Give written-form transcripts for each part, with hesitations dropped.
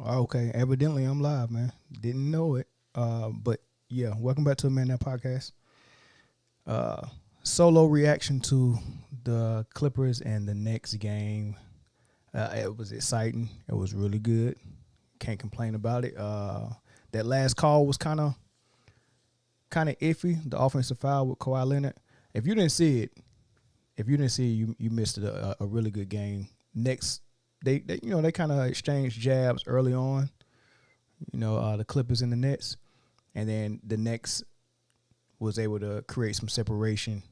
Okay, evidently I'm live, man. Didn't know it. But yeah, welcome back to the Man That Podcast. Uh, Solo reaction to the Clippers and the next game. It was exciting. It was really good. Can't complain about it. That last call was kind of iffy. The offensive foul with Kawhi Leonard. If you didn't see it, you missed a really good game. Next, they kind of exchanged jabs early on. The Clippers and the Nets, and then the Knicks was able to create some separation,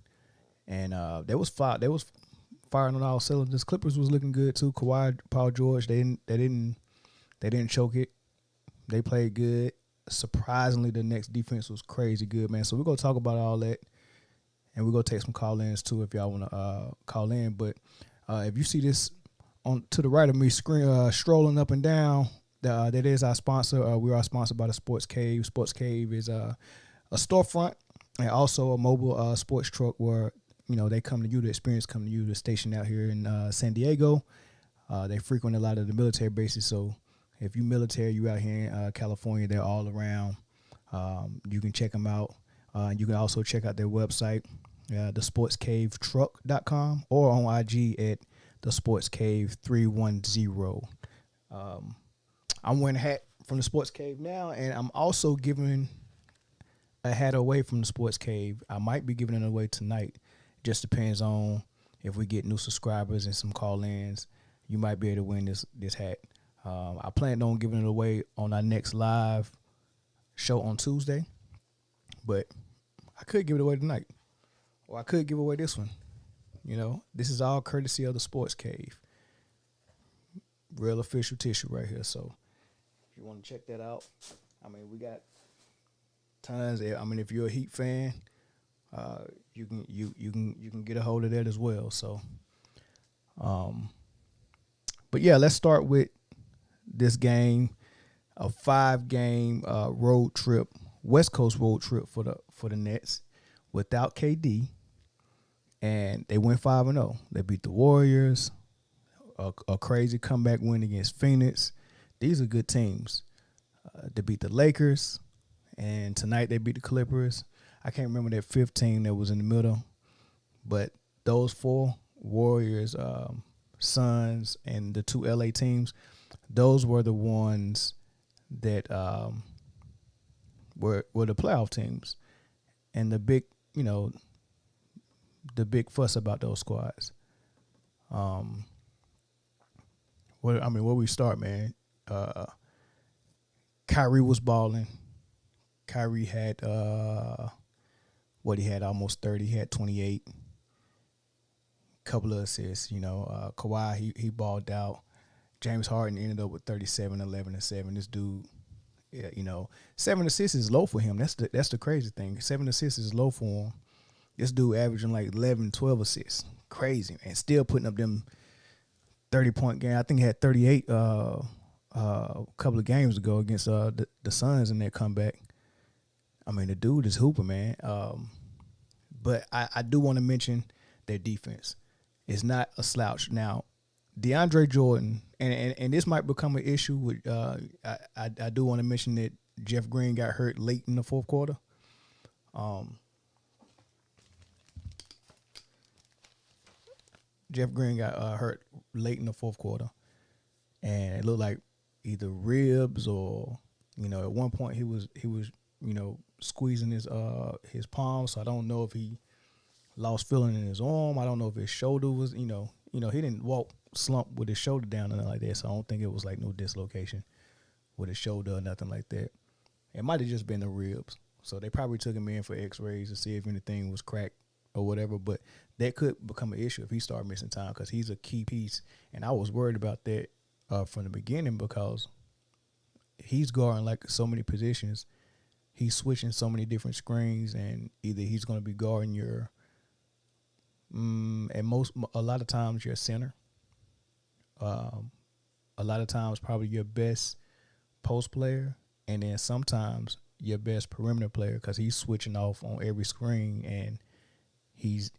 and they was firing on all cylinders. Clippers was looking good too. Kawhi, Paul George, they didn't choke it. They played good. Surprisingly, the Knicks defense was crazy good, man. So we're gonna talk about all that, and we're gonna take some call-ins too if y'all wanna call in. But if you see this on to the right of me, strolling up and down. That is our sponsor. We are sponsored by the Sports Cave. Sports Cave is a storefront and also a mobile sports truck where they come to you. The experience come to you. The station out here in San Diego. They frequent a lot of the military bases. So if you military, you out here in California, they're all around. You can check them out. You can also check out their website, thesportscavetruck.com, or on IG at thesportscave310. I'm wearing a hat from the Sports Cave now, and I'm also giving a hat away from the Sports Cave. I might be giving it away tonight. Just depends on if we get new subscribers and some call-ins. You might be able to win this hat. I planned on giving it away on our next live show on Tuesday, but I could give it away tonight, or I could give away this one. This is all courtesy of the Sports Cave. Real official tissue right here, so if you want to check that out, we got tons. If you're a Heat fan, you can get a hold of that as well. So, but yeah, let's start with this game, a 5-game road trip, West Coast road trip for the Nets without KD, and they went 5-0. They beat the Warriors, a crazy comeback win against Phoenix. These are good teams. They beat the Lakers, and tonight they beat the Clippers. I can't remember that fifth team that was in the middle, but those four, Warriors, Suns, and the two LA teams, those were the ones that were the playoff teams. And the big fuss about those squads. Where we start, man. Kyrie was balling. Kyrie had he had almost 30. He had 28. Couple of assists. Kawhi he balled out. James Harden ended up with 37, 11, and 7. This dude, 7 assists is low for him. That's the crazy thing. 7 assists is low for him. This dude averaging like 11, 12 assists. Crazy, man. Still putting up them 30-point game. I think he had 38 a couple of games ago against the Suns in their comeback. The dude is hooping, man. But I do want to mention their defense. It's not a slouch. Now, DeAndre Jordan, and this might become an issue with I do want to mention that Jeff Green got hurt late in the fourth quarter. Jeff Green got hurt late in the fourth quarter, and it looked like either ribs or at one point he was squeezing his palm. So I don't know if he lost feeling in his arm. I don't know if his shoulder was he didn't walk slump with his shoulder down or nothing like that. So I don't think it was like no dislocation with his shoulder or nothing like that. It might have just been the ribs. So they probably took him in for X-rays to see if anything was cracked or whatever, but that could become an issue if he started missing time because he's a key piece. And I was worried about that from the beginning because he's guarding like so many positions. He's switching so many different screens, and either he's going to be guarding your, a lot of times your center. A lot of times probably your best post player, and then sometimes your best perimeter player because he's switching off on every screen, and he's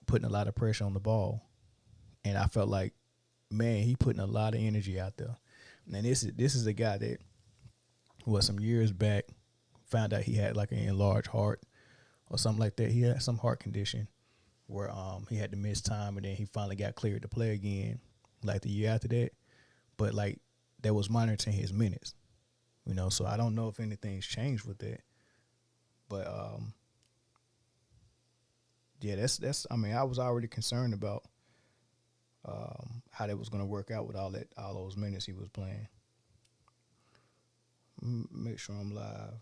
putting a lot of pressure on the ball. And I felt like, man, he putting a lot of energy out there. And this is a guy that was some years back found out he had like an enlarged heart or something like that. He had some heart condition where he had to miss time, and then he finally got cleared to play again like the year after that. But like that was monitoring his minutes, so I don't know if anything's changed with that. But yeah, that's I mean, I was already concerned about how that was going to work out with all those minutes he was playing. Make sure I'm live.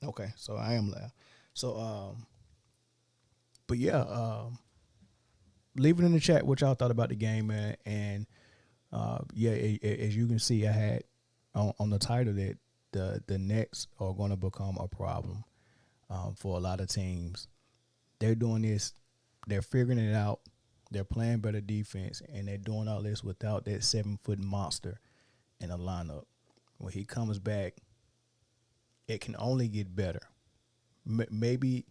Okay, so I am live. So but yeah, leave it in the chat what y'all thought about the game, man. And yeah, as you can see, I had on the title that the Nets are going to become a problem for a lot of teams. They're doing this. They're figuring it out. They're playing better defense, and they're doing all this without that 7-foot monster in the lineup. When he comes back, it can only get better. Maybe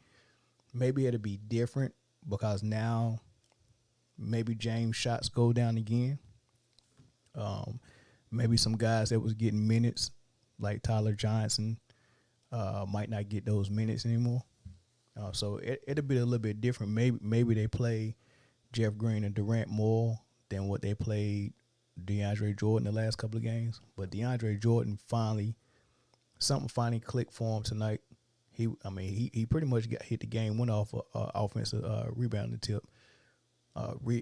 it'll be different because now maybe James' shots go down again. Maybe some guys that was getting minutes, like Tyler Johnson, might not get those minutes anymore. So it'll be a little bit different. Maybe they play Jeff Green and Durant more than what they played DeAndre Jordan the last couple of games. But DeAndre Jordan something finally clicked for him tonight. He pretty much hit the game winner off offensive rebounding tip.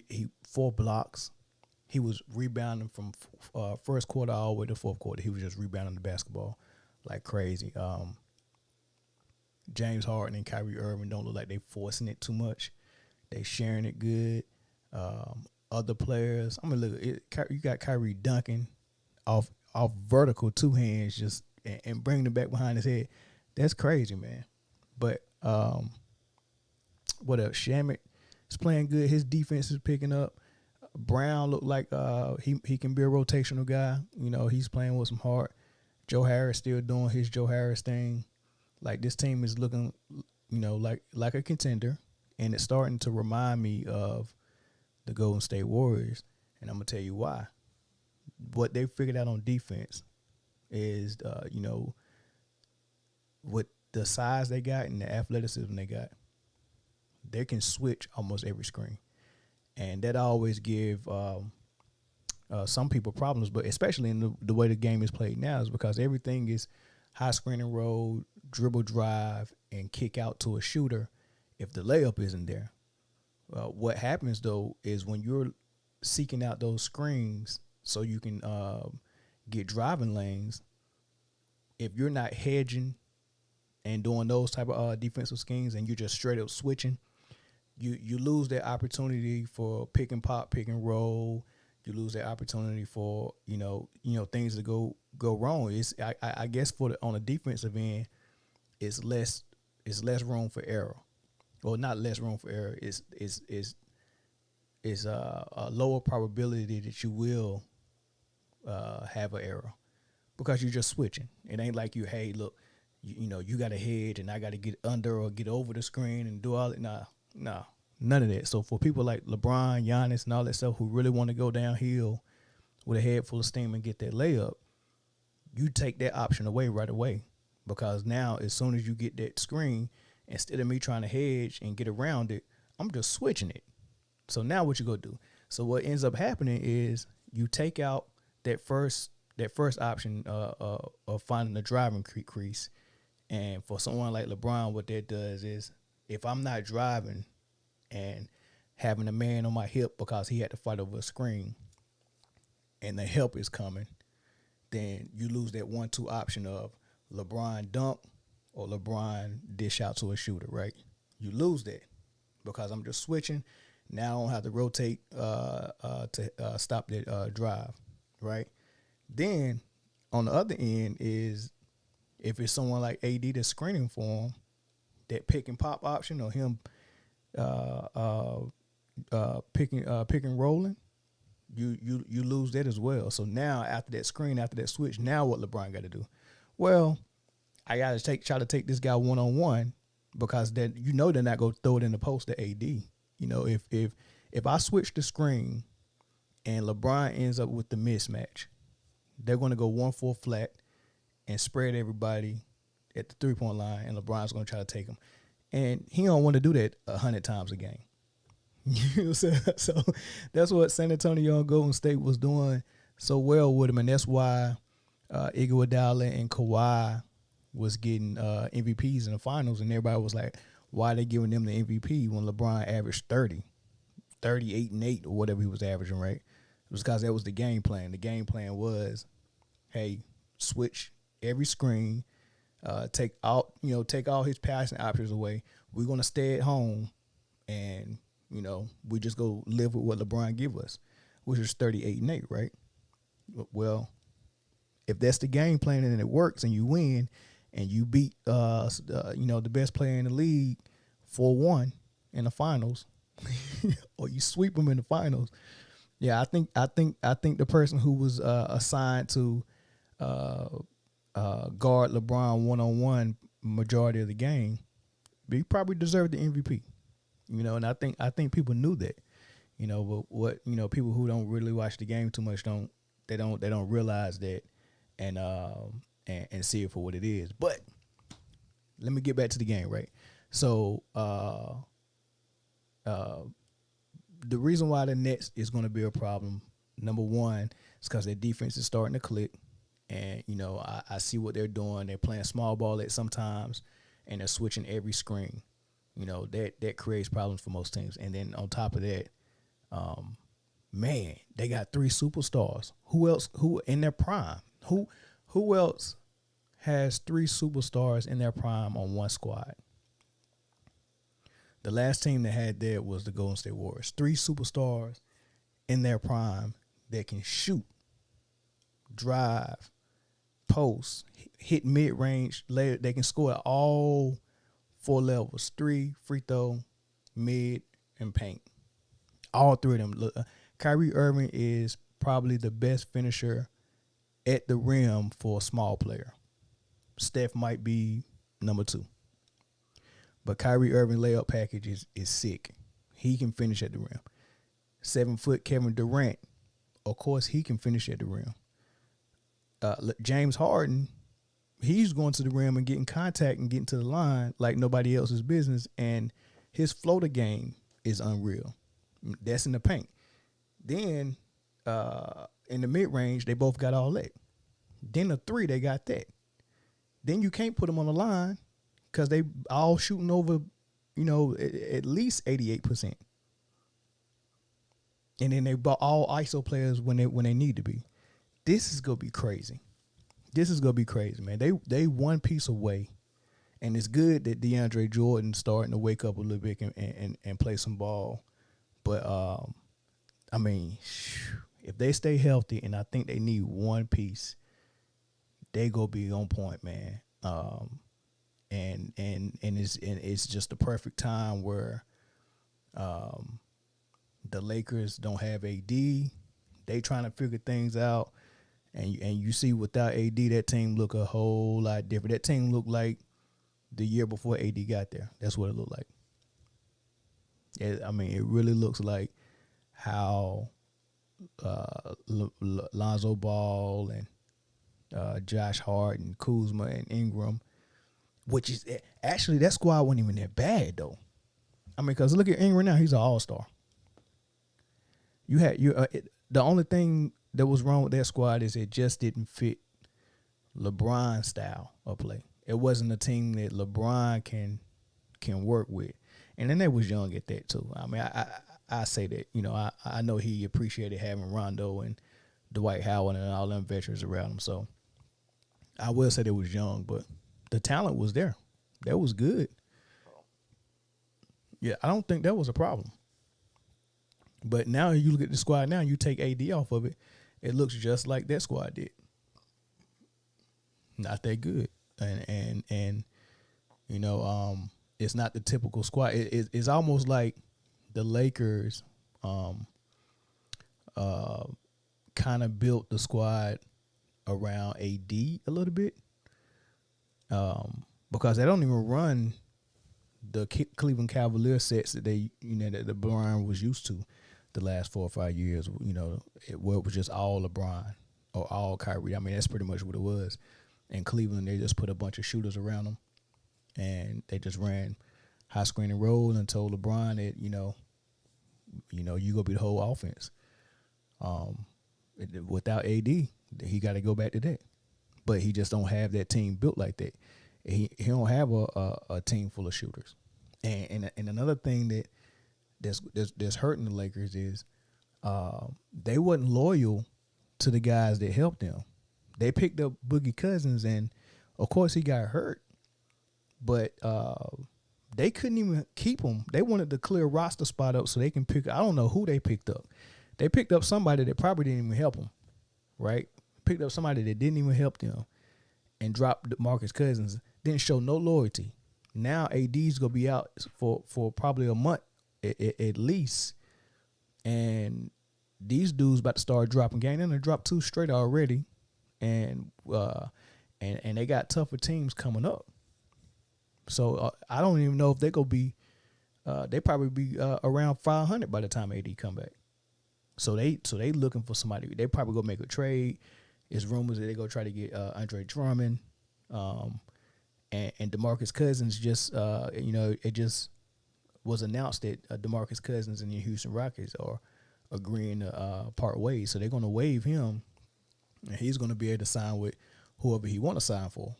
He 4 blocks. He was rebounding from first quarter all the way to fourth quarter. He was just rebounding the basketball like crazy. James Harden and Kyrie Irving don't look like they forcing it too much. They sharing it good. Other players, look. You got Kyrie dunking off vertical 2 hands just and bringing it back behind his head. That's crazy, man. But what else? Shamet is playing good. His defense is picking up. Brown looked like he can be a rotational guy. He's playing with some heart. Joe Harris still doing his Joe Harris thing. Like this team is looking, like a contender, and it's starting to remind me of the Golden State Warriors. And I'm gonna tell you why. What they figured out on defense is, with the size they got and the athleticism they got, they can switch almost every screen. And that always give some people problems, but especially in the way the game is played now is because everything is high screen and roll, dribble drive, and kick out to a shooter if the layup isn't there. What happens, though, is when you're seeking out those screens so you can get driving lanes, if you're not hedging and doing those type of defensive schemes and you're just straight up switching, you lose that opportunity for pick and pop, pick and roll. You lose that opportunity for things to go wrong. I guess on the defensive end, it's less room for error. Well, not less room for error. It's a lower probability that you will have an error because you're just switching. It ain't like hey, look, you got to hedge and I got to get under or get over the screen and do all that. Nah, none of that. So for people like LeBron, Giannis, and all that stuff who really want to go downhill with a head full of steam and get that layup, you take that option away right away because now as soon as you get that screen, instead of me trying to hedge and get around it, I'm just switching it. So now what you go do? So what ends up happening is you take out that first option of finding the driving crease. And for someone like LeBron, what that does is if I'm not driving and having a man on my hip because he had to fight over a screen and the help is coming, then you lose that 1-2 option of LeBron dunk or LeBron dish out to a shooter, right? You lose that because I'm just switching. Now I don't have to rotate to stop that drive, right? Then on the other end is if it's someone like AD that's screening for him, that pick and pop option or him pick and rolling, you lose that as well. So now after that screen, after that switch, now what LeBron got to do? Well, I got to try to take this guy one-on-one because then they're not going to throw it in the post to AD. If I switch the screen and LeBron ends up with the mismatch, they're going to go 1-4 flat and spread everybody at the 3-point line, and LeBron's going to try to take him. And he don't want to do that 100 times a game. You know what I'm saying? So that's what San Antonio and Golden State was doing so well with him, and that's why Iguodala and Kawhi was getting MVPs in the finals, and everybody was like, why are they giving them the MVP when LeBron averaged 38 and 8 or whatever he was averaging, right? It was because that was the game plan. The game plan was, hey, switch every screen, take all his passing options away. We're gonna stay at home, and we just go live with what LeBron give us, which is 38 and 8, right? Well, if that's the game plan and it works and you win and you beat the best player in the league 4-1 in the finals, or you sweep them in the finals, yeah, I think the person who was assigned to guard LeBron one-on-one majority of the game, he probably deserved the MVP. And I think people knew that. But what people who don't really watch the game too much don't realize that and see it for what it is. But let me get back to the game, right? So the reason why the Nets is going to be a problem, number one, is because their defense is starting to click. And, I see what they're doing. They're playing small ball at sometimes, and they're switching every screen. That creates problems for most teams. And then on top of that, they got 3 superstars. Who in their prime? Who else has 3 superstars in their prime on one squad? The last team that had that was the Golden State Warriors. 3 superstars in their prime that can shoot, drive, post, hit mid-range. They can score at all 4 levels: 3, free throw, mid, and paint. All 3 of them. Look, Kyrie Irving is probably the best finisher at the rim for a small player. Steph might be number 2. But Kyrie Irving layup package is sick. He can finish at the rim. 7-foot Kevin Durant, of course, he can finish at the rim. James Harden, he's going to the rim and getting contact and getting to the line like nobody else's business, and his floater game is unreal. That's in the paint. Then in the mid-range, they both got all that. Then the 3, they got that. Then you can't put them on the line because they all shooting over, at least 88%. And then they bought all ISO players when they need to be. This is gonna be crazy. Man. They one piece away, and it's good that DeAndre Jordan's starting to wake up a little bit and play some ball. But if they stay healthy, and I think they need one piece, they go be on point, man. And it's just the perfect time where the Lakers don't have AD. They trying to figure things out. And you see without AD, that team look a whole lot different. That team looked like the year before AD got there. That's what it looked like. It really looks like how Lonzo Ball and Josh Hart and Kuzma and Ingram, which is actually that squad wasn't even that bad though. Because look at Ingram now; he's an all-star. The only thing that was wrong with that squad is it just didn't fit LeBron's style of play. It wasn't a team that LeBron can work with, and then they was young at that too. I say that I know he appreciated having Rondo and Dwight Howard and all them veterans around him. So I will say they was young, but the talent was there. That was good. Yeah, I don't think that was a problem. But now you look at the squad now, you take AD off of it, it looks just like that squad did. Not that good. And it's not the typical squad. It's almost like the Lakers kind of built the squad around AD a little bit. Because they don't even run the Cleveland Cavaliers sets that that LeBron was used to the last 4 or 5 years. Where it was just all LeBron or all Kyrie. I mean, that's pretty much what it was. In Cleveland, they just put a bunch of shooters around them, and they just ran high screen and roll and told LeBron that you gonna be the whole offense. Without AD, he got to go back to that. But he just don't have that team built like that. He don't have a team full of shooters. And another thing that's hurting the Lakers is they wasn't loyal to the guys that helped them. They picked up Boogie Cousins, and of course he got hurt, but they couldn't even keep him. They wanted to clear roster spot up so they can pick. I don't know who they picked up. They picked up somebody that probably didn't even help them, right? Picked up somebody that didn't even help them and dropped DeMarcus Cousins. Didn't show no loyalty. Now AD's gonna be out for probably a month at least, and these dudes about to start dropping game. They're gonna drop 2 straight already, and they got tougher teams coming up. So I don't even know if they gonna be. They probably be around 500 by the time AD come back. So they looking for somebody. They probably gonna make a trade. It's rumors that they go try to get Andre Drummond, and DeMarcus Cousins. Just it just was announced that DeMarcus Cousins and the Houston Rockets are agreeing to part ways. So they're gonna waive him, and he's gonna be able to sign with whoever he want to sign for.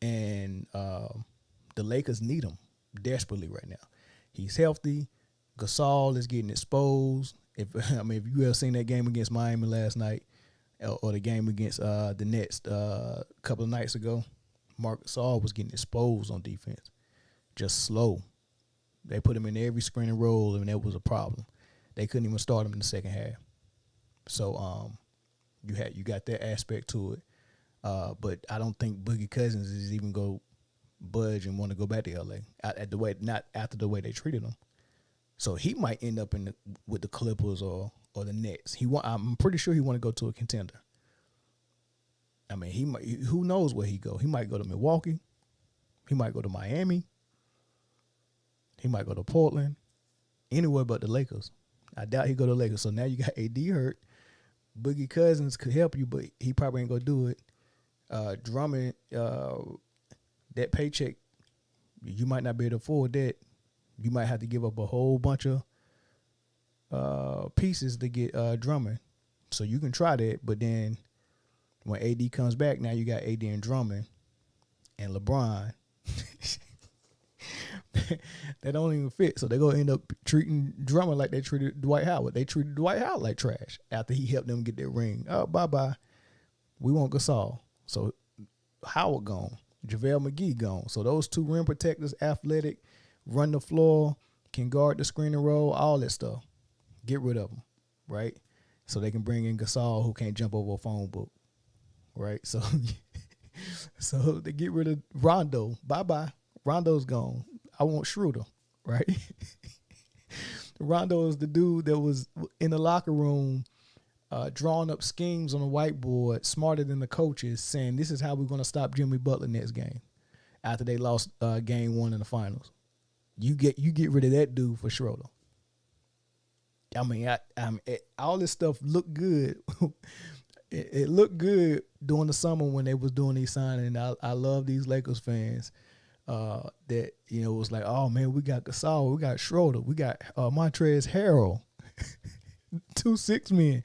And the Lakers need him desperately right now. He's healthy. Gasol is getting exposed. If you ever seen that game against Miami last night, or the game against the Nets a couple of nights ago, Marc Gasol was getting exposed on defense, just slow. They put him in every screen and roll, and that was a problem. They couldn't even start him in the second half. So you got that aspect to it, but I don't think Boogie Cousins is even go budge and want to go back to LA not after the way they treated him. So he might end up with the Clippers or the Nets. I'm pretty sure he want to go to a contender. I mean, who knows where he go? He might go to Milwaukee. He might go to Miami. He might go to Portland. Anywhere but the Lakers. I doubt he go to the Lakers. So now you got AD hurt. Boogie Cousins could help you, but he probably ain't gonna do it. Drummond, that paycheck, you might not be able to afford that. You might have to give up a whole bunch of pieces to get Drummond. So you can try that, but then when AD comes back, now you got AD and Drummond and LeBron. They don't even fit. So they're going to end up treating Drummond like they treated Dwight Howard. They treated Dwight Howard like trash after he helped them get their ring. Oh, bye-bye. We want Gasol. So Howard gone. JaVale McGee gone. So those 2 rim protectors, athletic, run the floor, can guard the screen and roll, all that stuff. Get rid of them, right? So they can bring in Gasol, who can't jump over a phone book, right? So they get rid of Rondo. Bye-bye. Rondo's gone. I want Schroeder, right? Rondo is the dude that was in the locker room drawing up schemes on a whiteboard, smarter than the coaches, saying this is how we're going to stop Jimmy Butler next game after they lost game 1 in the finals. You get rid of that dude for Schroeder. I mean, all this stuff looked good. it looked good during the summer when they was doing these signings. I love these Lakers fans that, was like, oh, man, we got Gasol, we got Schroeder, we got Montrezl Harrell, 2 6 men.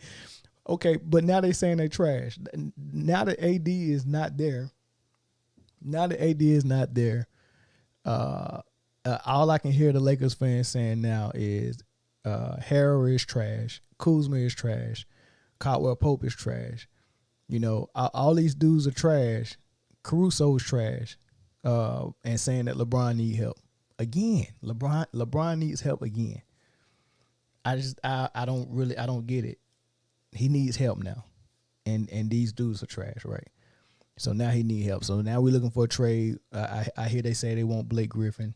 Okay, but now they saying they trash. Now that AD is not there, all I can hear the Lakers fans saying now is Harrell is trash, Kuzma is trash, Caldwell Pope is trash. All these dudes are trash. Caruso is trash, and saying that LeBron needs help again. LeBron needs help again. I don't get it. He needs help now, and these dudes are trash, right? So now he need help. So now we're looking for a trade. I hear they say they want Blake Griffin,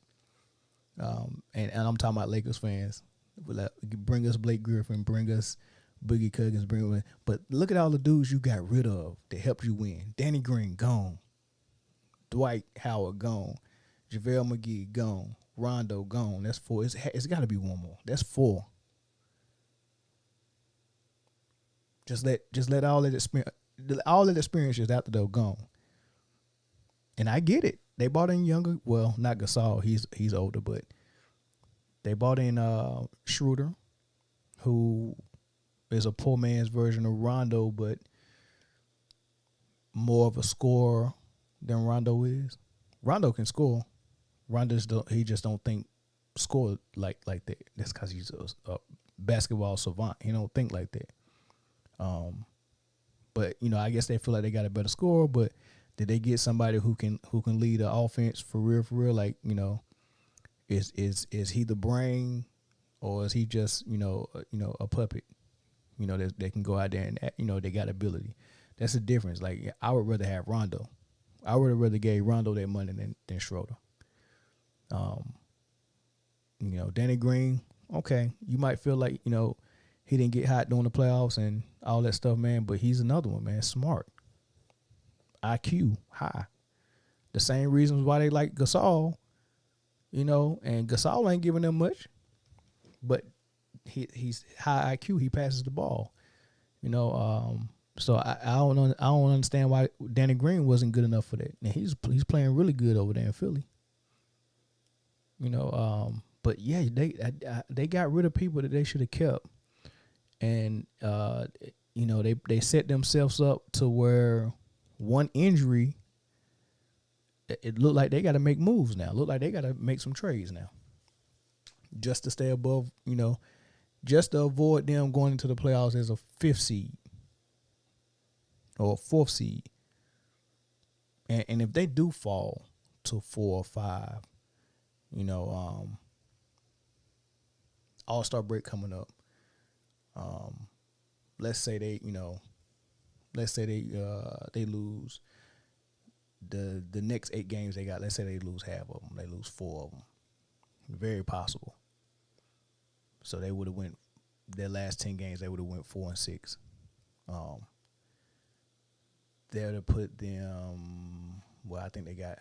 and I'm talking about Lakers fans. Bring us Blake Griffin, bring us Boogie Cousins, but look at all the dudes you got rid of that helped you win. Danny Green gone, Dwight Howard gone, JaVale McGee gone, Rondo gone. That's 4. It's got to be one more. That's 4. Just let all that experiences after they're gone. And I get it. They bought in younger. Well, not Gasol. He's older, but they bought in Schroeder, who is a poor man's version of Rondo, but more of a scorer than Rondo is. Rondo can score. He just don't think score like that. That's because he's a basketball savant. He don't think like that. But I guess they feel like they got a better scorer. But did they get somebody who can lead the offense for real? Like is he the brain, or is he just a puppet? That they can go out there and they got ability. That's the difference. Like I would rather have Rondo. I would have rather gave Rondo that money than Schroeder. Danny Green. Okay, you might feel like he didn't get hot during the playoffs and all that stuff, man. But he's another one, man. Smart, IQ high. The same reasons why they like Gasol, and Gasol ain't giving them much, but he's high IQ. He passes the ball, So I don't understand why Danny Green wasn't good enough for that. And he's playing really good over there in Philly. But yeah, they got rid of people that they should have kept, and they set themselves up to where one injury, it looked like they got to make moves now. Look like they got to make some trades now, just to stay above. Just to avoid them going into the playoffs as a 5th seed. Or a 4th seed. And if they do fall to 4 or 5, All-Star break coming up. Let's say they lose the next 8 games they got. Let's say they lose half of them. They lose 4 of them. Very possible. So they would have went their last 10 games. They would have went 4-6. They would have put them. Well, I think they got.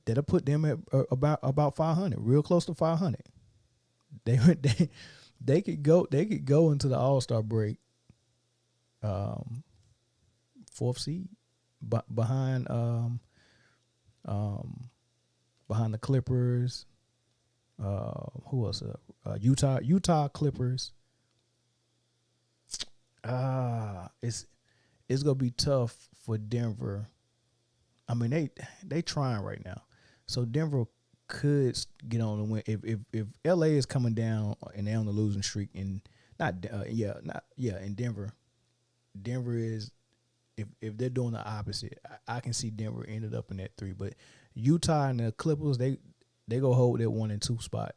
That'll put them at about 500, real close to 500. They could go into the All-Star break, 4th seed, behind the Clippers. Who else? Utah Clippers. It's gonna be tough for Denver. I mean, they trying right now, so Denver could get on the win if LA is coming down and they're on the losing streak, and in Denver is if they're doing the opposite, I can see Denver ended up in that 3, but Utah and the Clippers they go hold that 1 and 2 spot,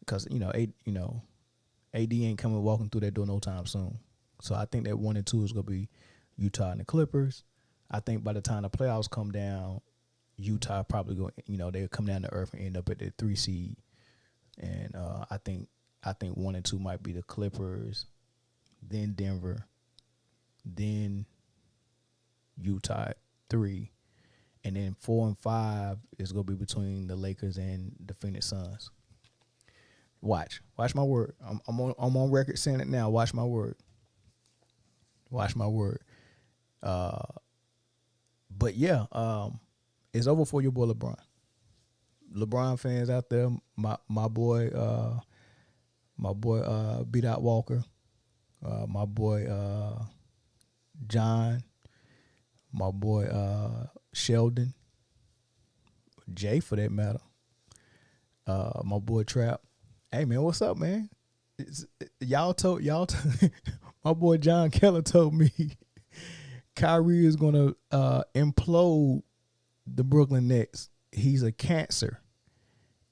because AD ain't coming walking through that door no time soon. So I think that 1 and 2 is gonna be Utah and the Clippers. I think by the time the playoffs come down, Utah probably they'll come down to earth and end up at the 3 seed. And I think 1 and 2 might be the Clippers, then Denver, then Utah 3, and then 4 and 5 is gonna be between the Lakers and the Phoenix Suns. Watch my word. I'm on record saying it now. Watch my word. But yeah, it's over for your boy LeBron. LeBron fans out there, my boy Beat Out Walker, my boy John, my boy Sheldon, Jay for that matter, my boy Trap. Hey man, what's up, man? Y'all told my boy John Keller told me Kyrie is gonna implode the Brooklyn Nets. He's a cancer,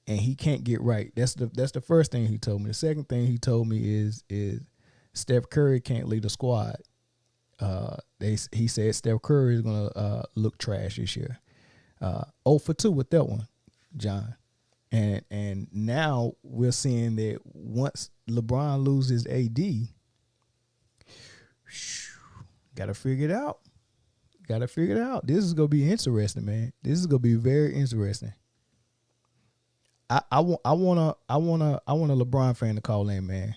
and he can't get right. That's the first thing he told me. The second thing he told me is Steph Curry can't lead the squad. He said Steph Curry is gonna look trash this year. 0 for 2 with that one, John. And now we're seeing that once LeBron loses AD, got to figure it out. Gotta figure it out. This is gonna be interesting, man. This is gonna be very interesting. I want a LeBron fan to call in, man.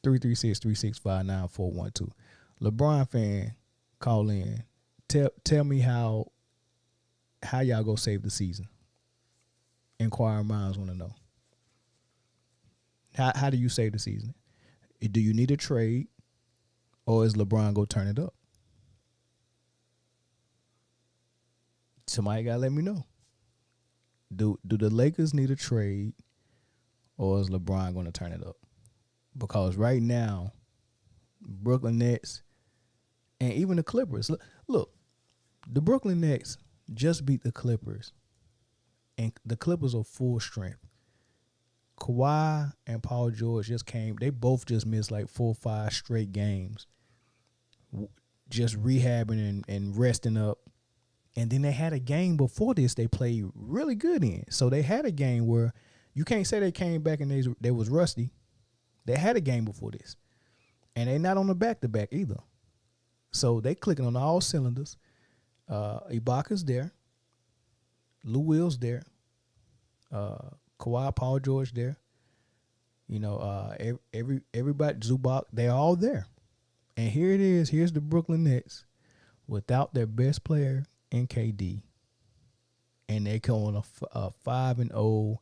336-365-9412. LeBron fan, call in. Tell me how y'all go save the season. Inquiring minds want to know. How do you save the season? Do you need a trade, or is LeBron go turn it up? Somebody gotta let me know. Do the Lakers need a trade, or is LeBron going to turn it up? Because right now, Brooklyn Nets and even the Clippers. Look, the Brooklyn Nets just beat the Clippers, and the Clippers are full strength. Kawhi and Paul George just came. They both just missed like 4 or 5 straight games, just rehabbing and resting up. And then they had a game before this they played really good in. So they had a game where you can't say they came back and they was rusty. They had a game before this. And they not on the back-to-back either. So they clicking on all cylinders. Ibaka's there. Lou Will's there. Kawhi, Paul George there. You know, everybody, Zubac, they're all there. And here it is. Here's the Brooklyn Nets without their best player in KD. And they come on a 5-0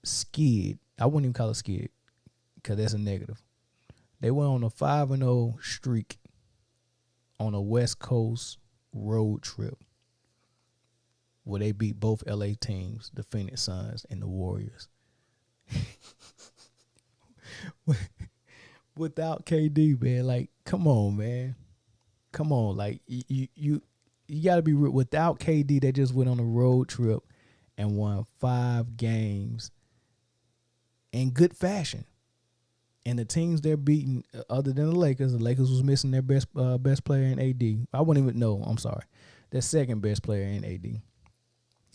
skid. I wouldn't even call it skid because that's a negative. They went on a 5-0 streak on a West Coast road trip where they beat both LA teams, the Phoenix Suns and the Warriors. Without KD, man, like, come on, man. Come on, like, you got to be real. Without KD, they just went on a road trip and won 5 games in good fashion. And the teams they're beating, other than the Lakers was missing their best player in AD. I wouldn't even know. I'm sorry. Their second best player in AD.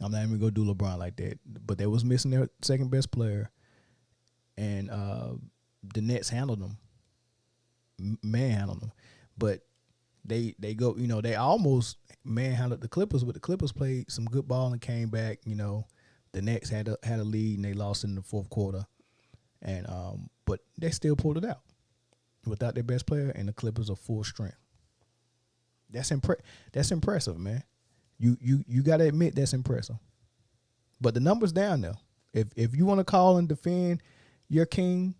I'm not even going to do LeBron like that. But they was missing their second best player. And the Nets handled them. Manhandled them. But they go, you know, they almost manhandled the Clippers, but the Clippers played some good ball and came back. You know, the Nets had a lead and they lost in the fourth quarter. And but they still pulled it out without their best player, and the Clippers are full strength. That's impressive, man. You got to admit that's impressive. But the numbers down there. If you want to call and defend your king,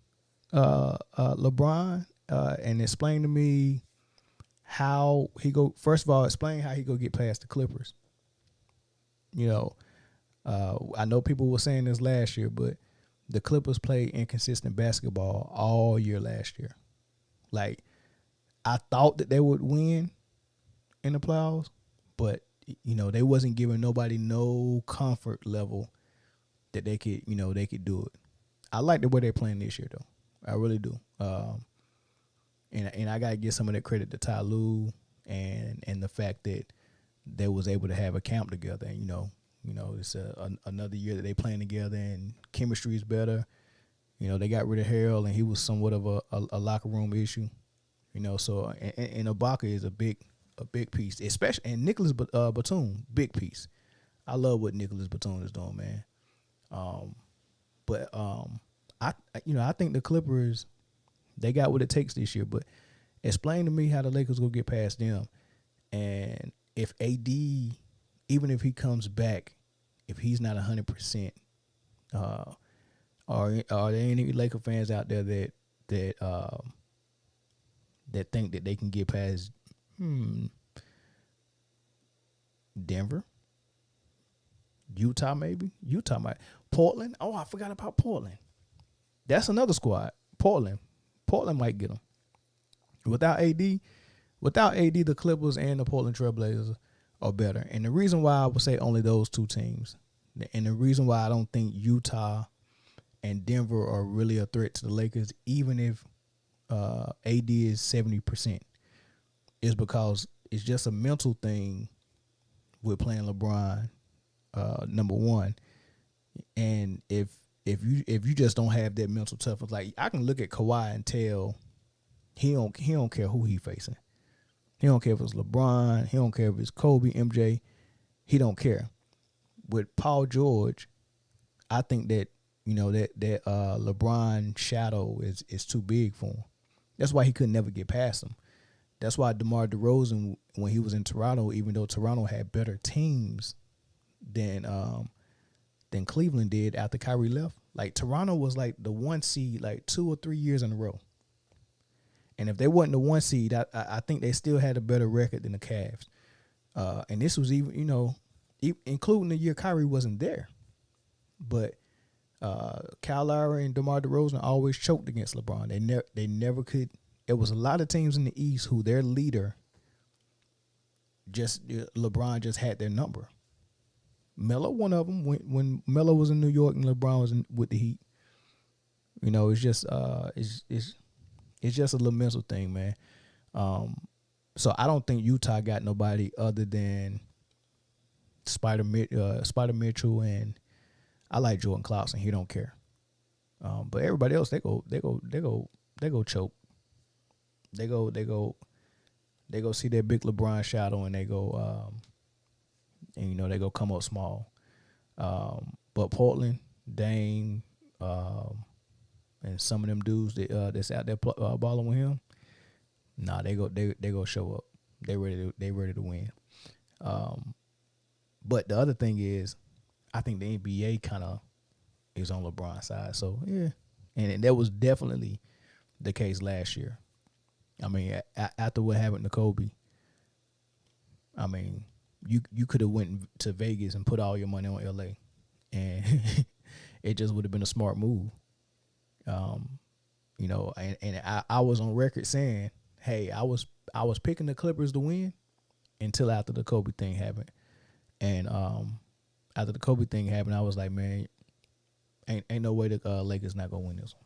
LeBron, and explain to me how he go. First of all, explain how he go get past the Clippers. You know, I know people were saying this last year, but the Clippers played inconsistent basketball all year last year. Like, I thought that they would win in the playoffs, but, you know, they wasn't giving nobody no comfort level that they could, you know, they could do it. I like the way they're playing this year, though. I really do. And I got to give some of that credit to Ty Lue and the fact that they was able to have a camp together. And, you know, it's another year that they playing together and chemistry is better. You know, they got rid of Harold and he was somewhat of a locker room issue. You know, so and Ibaka is a big piece, especially, and Nicholas Batum, big piece. I love what Nicholas Batum is doing, man. I think the Clippers, they got what it takes this year. But explain to me how the Lakers go get past them, and if AD, even if he comes back, if he's not 100%, are there any Laker fans out there that think that they can get past Denver, Utah, maybe might, Portland? Oh, I forgot about Portland. That's another squad. Portland might get them. Without AD, the Clippers and the Portland Trailblazers are better. And the reason why I would say only those two teams, and the reason why I don't think Utah and Denver are really a threat to the Lakers, even if AD is 70%, is because it's just a mental thing with playing LeBron, number one. And if you just don't have that mental toughness, like, I can look at Kawhi and tell he don't care who he facing. He don't care if it's LeBron. He don't care if it's Kobe, MJ. He don't care. With Paul George, I think that that LeBron shadow is too big for him. That's why he could never get past him. That's why DeMar DeRozan, when he was in Toronto, even though Toronto had better teams than Cleveland did after Kyrie left, like Toronto was like the 1 seed like 2 or 3 years in a row. And if they wasn't the 1 seed, I think they still had a better record than the Cavs. And this was even, including the year Kyrie wasn't there. But Kyle Lowry and DeMar DeRozan always choked against LeBron. They never could. It was a lot of teams in the East who their leader LeBron just had their number. Melo, one of them, when Melo was in New York and LeBron was with the Heat. It's just it's just a little mental thing, man. So I don't think Utah got nobody other than Spider Mitchell, and I like Jordan Clarkson. He don't care. But everybody else, they go choke. They go see their big LeBron shadow, and they go they go come up small. But Portland, Dame, and some of them dudes that's out there balling with him, they go show up. They ready to win. But the other thing is, I think the NBA kind of is on LeBron's side. So yeah, and that was definitely the case last year. I mean, after what happened to Kobe, I mean, you could have went to Vegas and put all your money on LA, and it just would have been a smart move. And I was on record saying, hey, I was picking the Clippers to win until after the Kobe thing happened. And after the Kobe thing happened, I was like, man, ain't no way the Lakers not gonna win this one.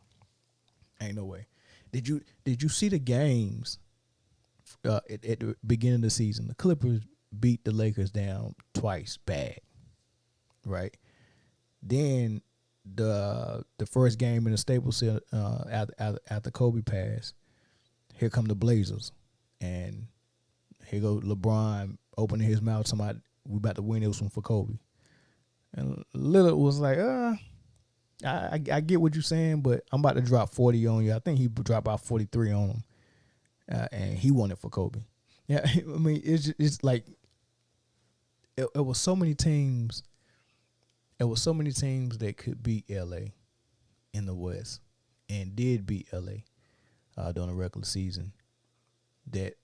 Ain't no way. Did you see the games at the beginning of the season? The Clippers beat the Lakers down twice bad, right? Then the first game in the Staples Center after Kobe passed, here come the Blazers, and here go LeBron opening his mouth, somebody, we about to win this one for Kobe. And Lillard was like, I get what you're saying, but I'm about to drop 40 on you. I think he dropped about 43 on him, and he won it for Kobe. Yeah, I mean, it's like it was so many teams. It was so many teams that could beat LA in the West and did beat LA during the regular season. That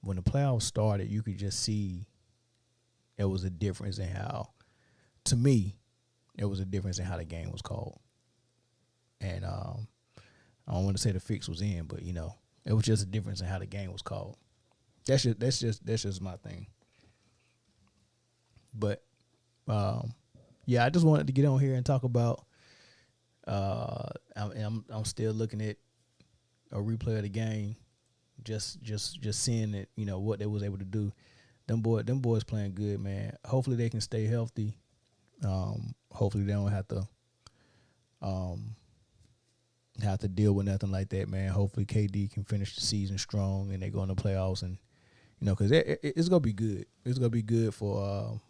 when the playoffs started, you could just see there was a difference in how, to me, there was a difference in how the game was called. And I don't want to say the fix was in, but it was just a difference in how the game was called. That's just my thing. But yeah, I just wanted to get on here and talk about. I'm still looking at a replay of the game, just seeing it, what they was able to do. Them boys playing good, man. Hopefully they can stay healthy. Hopefully they don't have to deal with nothing like that, man. Hopefully KD can finish the season strong and they go in the playoffs, and because it's gonna be good. It's gonna be good for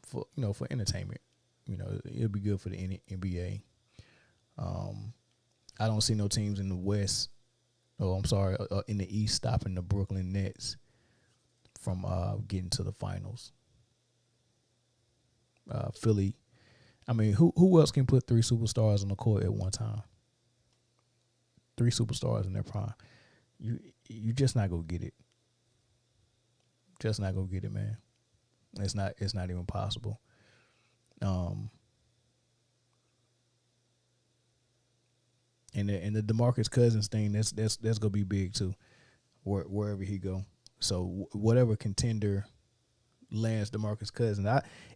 entertainment. It'll be good for the NBA. I don't see no teams in the West. In the East stopping the Brooklyn Nets from getting to the finals. Philly. I mean, who else can put 3 superstars on the court at one time? 3 superstars in their prime. You just not gonna get it. Just not gonna get it, man. It's not even possible. And the DeMarcus Cousins thing, that's gonna be big too, wherever he go. So whatever contender lands DeMarcus Cousins,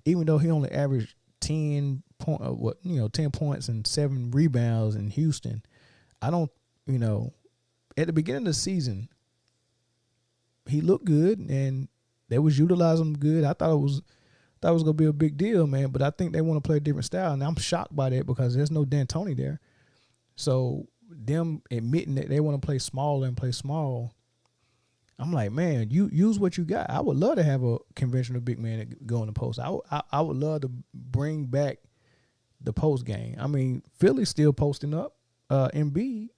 even though he only averaged 10 points and 7 rebounds in Houston, I don't, at the beginning of the season, he looked good and they was utilizing him good. I thought it was gonna be a big deal, man. But I think they want to play a different style, and I'm shocked by that because there's no D'Antoni there. So them admitting that they want to play smaller and play small, I'm like, man, you use what you got. I would love to have a conventional big man that go in the post. I would love to bring back the post game. I mean, Philly's still posting up. Embiid,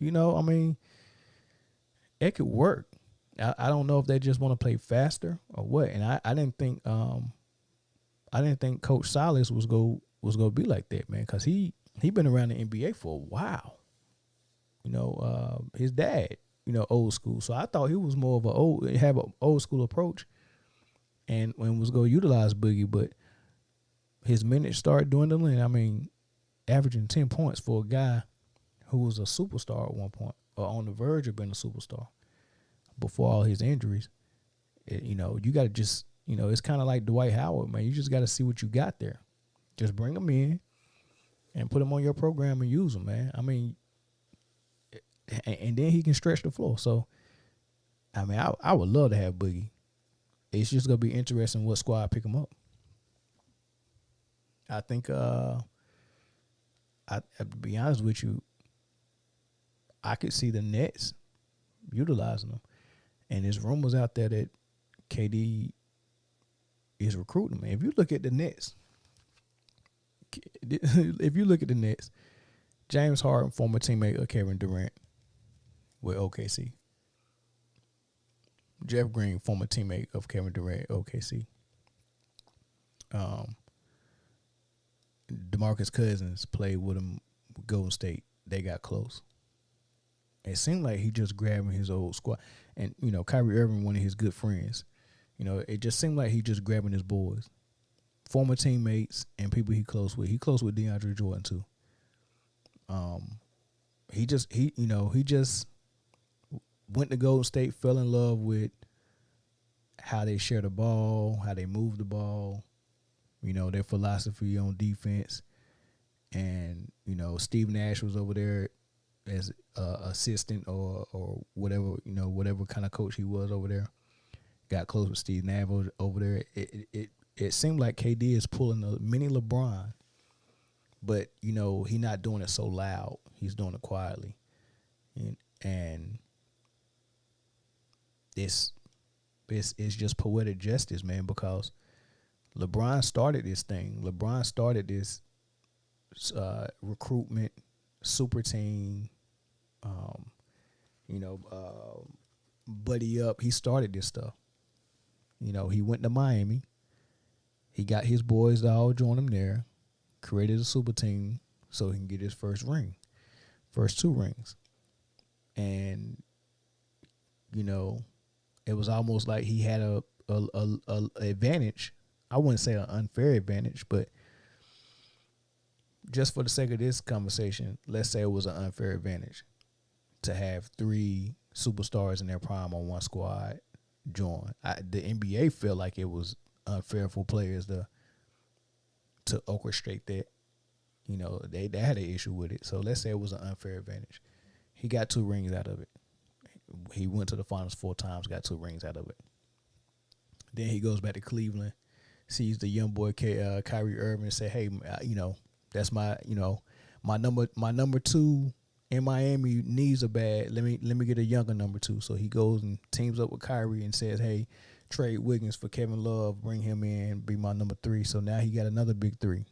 I mean, it could work. I don't know if they just want to play faster or what. And I didn't think Coach Silas was gonna be like that, man, because he been around the NBA for a while. His dad, old school. So I thought he was more of have an old school approach, and was gonna utilize Boogie, but his minutes started dwindling. I mean, averaging 10 points for a guy who was a superstar at one point, or on the verge of being a superstar before all his injuries. You got to just, it's kind of like Dwight Howard, man. You just got to see what you got there. Just bring him in and put him on your program and use him, man. I mean, and then he can stretch the floor. So, I mean, I would love to have Boogie. It's just going to be interesting what squad pick him up. I think, to be honest with you, I could see the Nets utilizing them. And there's rumors out there that KD is recruiting them. If you look at the Nets, James Harden, former teammate of Kevin Durant with OKC. Jeff Green, former teammate of Kevin Durant, OKC. DeMarcus Cousins played with him with Golden State. They got close. It seemed like he just grabbing his old squad. And, Kyrie Irving, one of his good friends. It just seemed like he just grabbing his boys. Former teammates and people he close with. He close with DeAndre Jordan, too. He just went to Golden State, fell in love with how they share the ball, how they move the ball, their philosophy on defense. And, Steve Nash was over there as assistant or whatever, whatever kind of coach he was over there. Got close with Steve Nash over there. It seemed like KD is pulling a mini LeBron, but, he not doing it so loud. He's doing it quietly. And it's just poetic justice, man, because LeBron started this thing. LeBron started this recruitment, super team, buddy up. He started this stuff. He went to Miami. He got his boys to all join him there, created a super team so he can get his first two rings. And, it was almost like he had a advantage. I wouldn't say an unfair advantage, but just for the sake of this conversation, let's say it was an unfair advantage to have 3 superstars in their prime on one squad join. The NBA felt like it was unfair for players to orchestrate that. They had an issue with it. So let's say it was an unfair advantage. He got 2 rings out of it. He went to the finals 4 times, got 2 rings out of it. Then he goes back to Cleveland, sees the young boy Kyrie Irving, and say, "Hey, that's my number 2 in Miami needs are bad. Let me get a younger number 2." So he goes and teams up with Kyrie and says, "Hey, trade Wiggins for Kevin Love, bring him in, be my number 3." So now he got another big 3.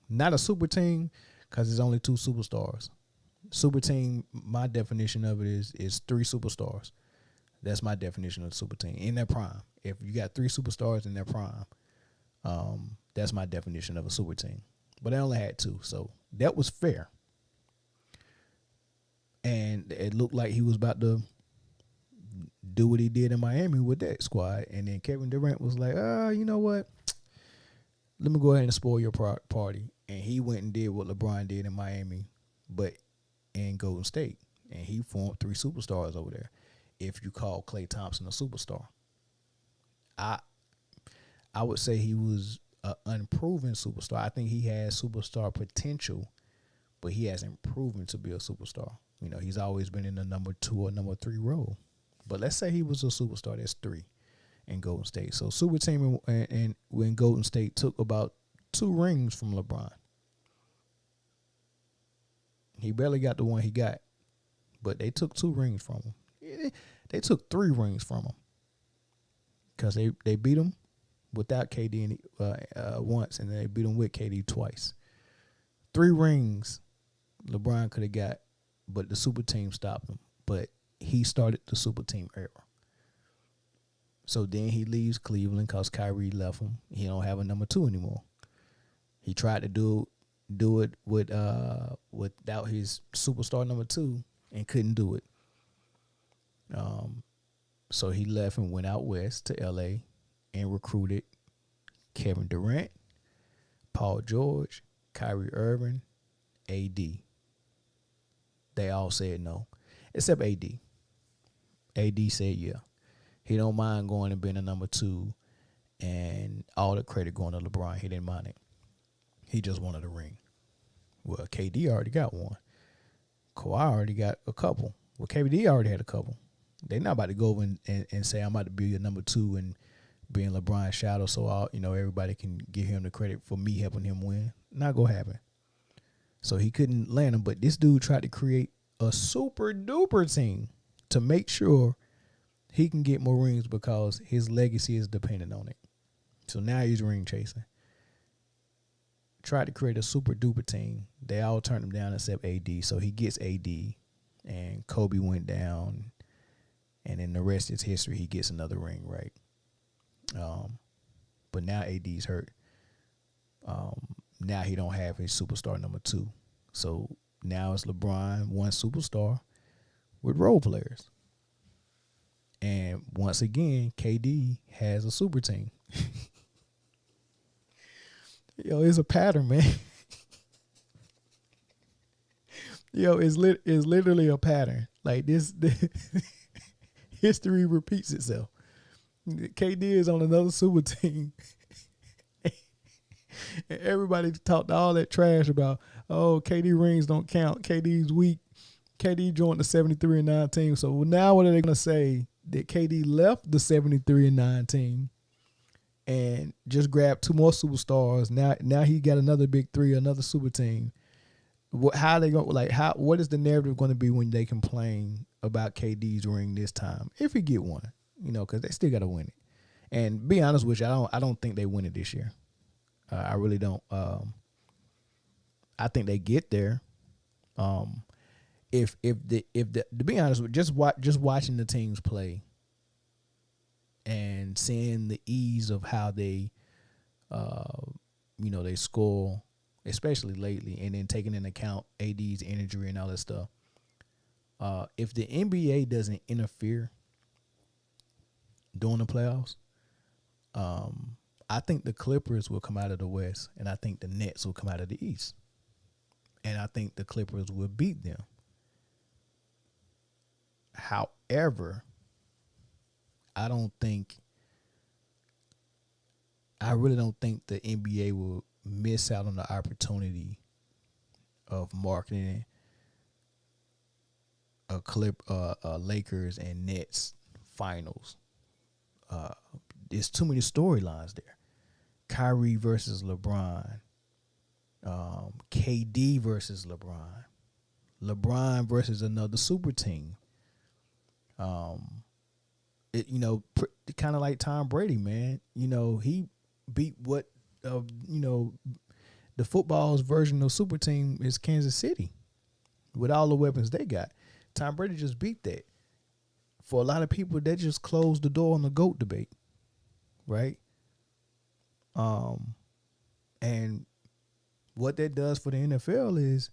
Not a super team because there's only 2 superstars. Super team, my definition of it is 3 superstars. That's my definition of the super team in their prime. If you got 3 superstars in their prime, that's my definition of a super team. But they only had 2, so that was fair. And it looked like he was about to do what he did in Miami with that squad. And then Kevin Durant was like, you know what? Let me go ahead and spoil your party. And he went and did what LeBron did in Miami, but in Golden State. And he formed 3 superstars over there, if you call Klay Thompson a superstar. I would say he was an unproven superstar. I think he has superstar potential, but he hasn't proven to be a superstar. He's always been in the number 2 or number 3 role. But let's say he was a superstar. That's 3 in Golden State. So super team and when Golden State took about 2 rings from LeBron. He barely got the one he got, but they took 2 rings from him. They took 3 rings from him because they beat him without KD once, and then they beat him with KD twice. 3 rings LeBron could have got, but the super team stopped him. But he started the super team era. So then he leaves Cleveland because Kyrie left him. He don't have a number 2 anymore. He tried to do it without his superstar number 2 and couldn't do it. So he left and went out west to LA and recruited Kevin Durant, Paul George, Kyrie Irving, AD. They all said no, except AD. AD said yeah. He don't mind going and being a number 2 and all the credit going to LeBron. He didn't mind it. He just wanted a ring. Well, KD already got one. Kawhi already got a couple. Well, KD already had a couple. They're not about to go over and say, I'm about to be a number 2 and be in LeBron's shadow so everybody can give him the credit for me helping him win. Not going to happen. So he couldn't land him. But this dude tried to create a super duper team to make sure he can get more rings because his legacy is dependent on it. So now he's ring chasing. Tried to create a super duper team. They all turned him down except AD. So he gets AD, and Kobe went down, and then the rest is history. He gets another ring, right? But now AD's hurt. Now he don't have his superstar number 2. So now it's LeBron, one superstar with role players. And once again, KD has a super team. Yo, it's a pattern, man. Yo, it's literally a pattern. Like this history repeats itself. KD is on another super team. And everybody talked all that trash about, oh, KD rings don't count. KD's weak. KD joined the 73-9 team. So now what are they going to say? That KD left the 73-9 team and just grabbed 2 more superstars. Now he got another big 3, another super team. How are they going? What is the narrative going to be when they complain about KD's ring this time if he get one? Because they still got to win it. And be honest with you, I don't think they win it this year. I really don't. I think they get there. If to be honest with just watching the teams play and seeing the ease of how they they score, especially lately, and then taking into account AD's injury and all that stuff, if the NBA doesn't interfere during the playoffs, I think the Clippers will come out of the West, and I think the Nets will come out of the East, and I think the Clippers will beat them. However, I really don't think the NBA will miss out on the opportunity of marketing a Lakers and Nets finals. There's too many storylines there. Kyrie versus LeBron, KD versus LeBron versus another super team. Kind of like Tom Brady, man. He beat the football's version of super team is Kansas City with all the weapons they got. Tom Brady just beat that. For a lot of people, that just closed the door on the GOAT debate, right? And what that does for the NFL is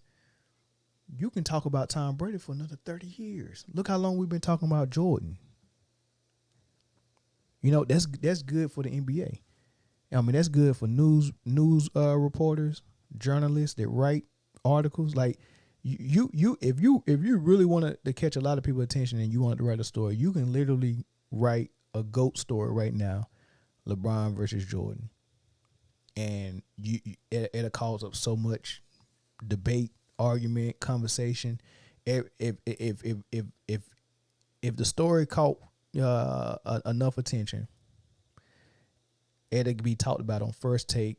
you can talk about Tom Brady for another 30 years. Look how long we've been talking about Jordan. That's good for the NBA. I mean, that's good for news reporters, journalists that write articles. Like you if you really want to catch a lot of people's attention and you want to write a story, you can literally write a GOAT story right now, LeBron versus Jordan, and it'll cause up so much debate, argument, conversation. If the story caught enough attention, it'll be talked about on First Take,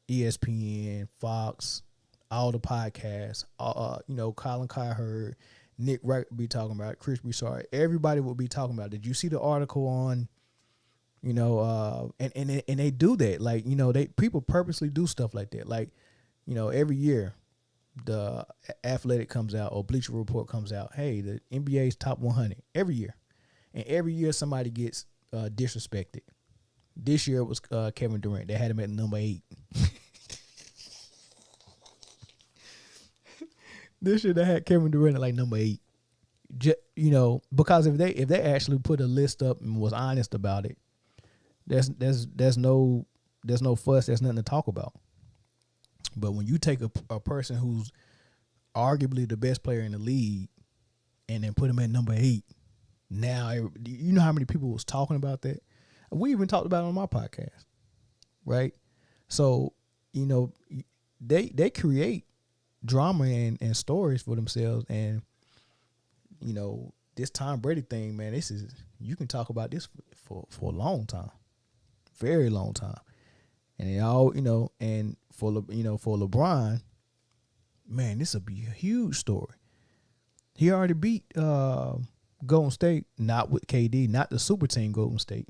ESPN, Fox, all the podcasts. Colin Cowherd, Nick Wright would be talking about it. Chris Broussard. Everybody would be talking about it. Did you see the article on, and they do that. Like, people purposely do stuff like that. Like, every year the Athletic comes out or Bleacher Report comes out. Hey, the NBA's top 100 every year. And every year somebody gets disrespected. This year it was Kevin Durant. They had him at number 8. This year they had Kevin Durant at like number 8. Because if they actually put a list up and was honest about it, there's no fuss. There's nothing to talk about. But when you take a person who's arguably the best player in the league and then put him at number 8, now you know how many people was talking about that? We even talked about it on my podcast, right? So they create drama and stories for themselves, and this Tom Brady thing, man, you can talk about this for a long time, very long time, and it all and for LeBron, man, this will be a huge story. He already beat Golden State, not with KD, not the super team Golden State.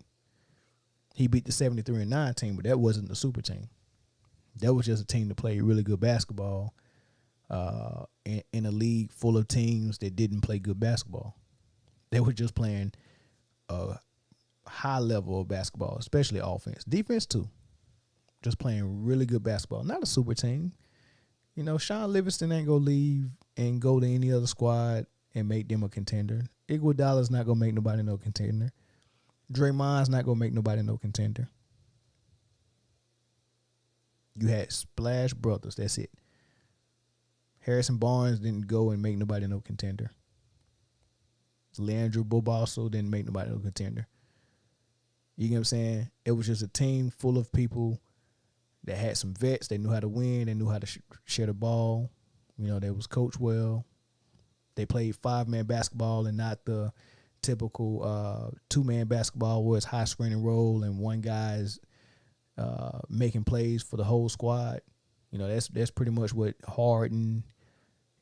He beat the 73-9 team, but that wasn't the super team. That was just a team that played really good basketball in a league full of teams that didn't play good basketball. They were just playing a high level of basketball, especially offense. Defense, too. Just playing really good basketball. Not a super team. Sean Livingston ain't going to leave and go to any other squad and make them a contender. Iguodala's not going to make nobody no contender. Draymond's not going to make nobody no contender. You had Splash Brothers. That's it. Harrison Barnes didn't go and make nobody no contender. Leandro Bobasso didn't make nobody no contender. You get what I'm saying? It was just a team full of people that had some vets. They knew how to win. They knew how to share the ball. They was coached well. They played 5-man basketball and not the typical 2-man basketball where it's high screen and roll and one guy's making plays for the whole squad. That's pretty much what Harden,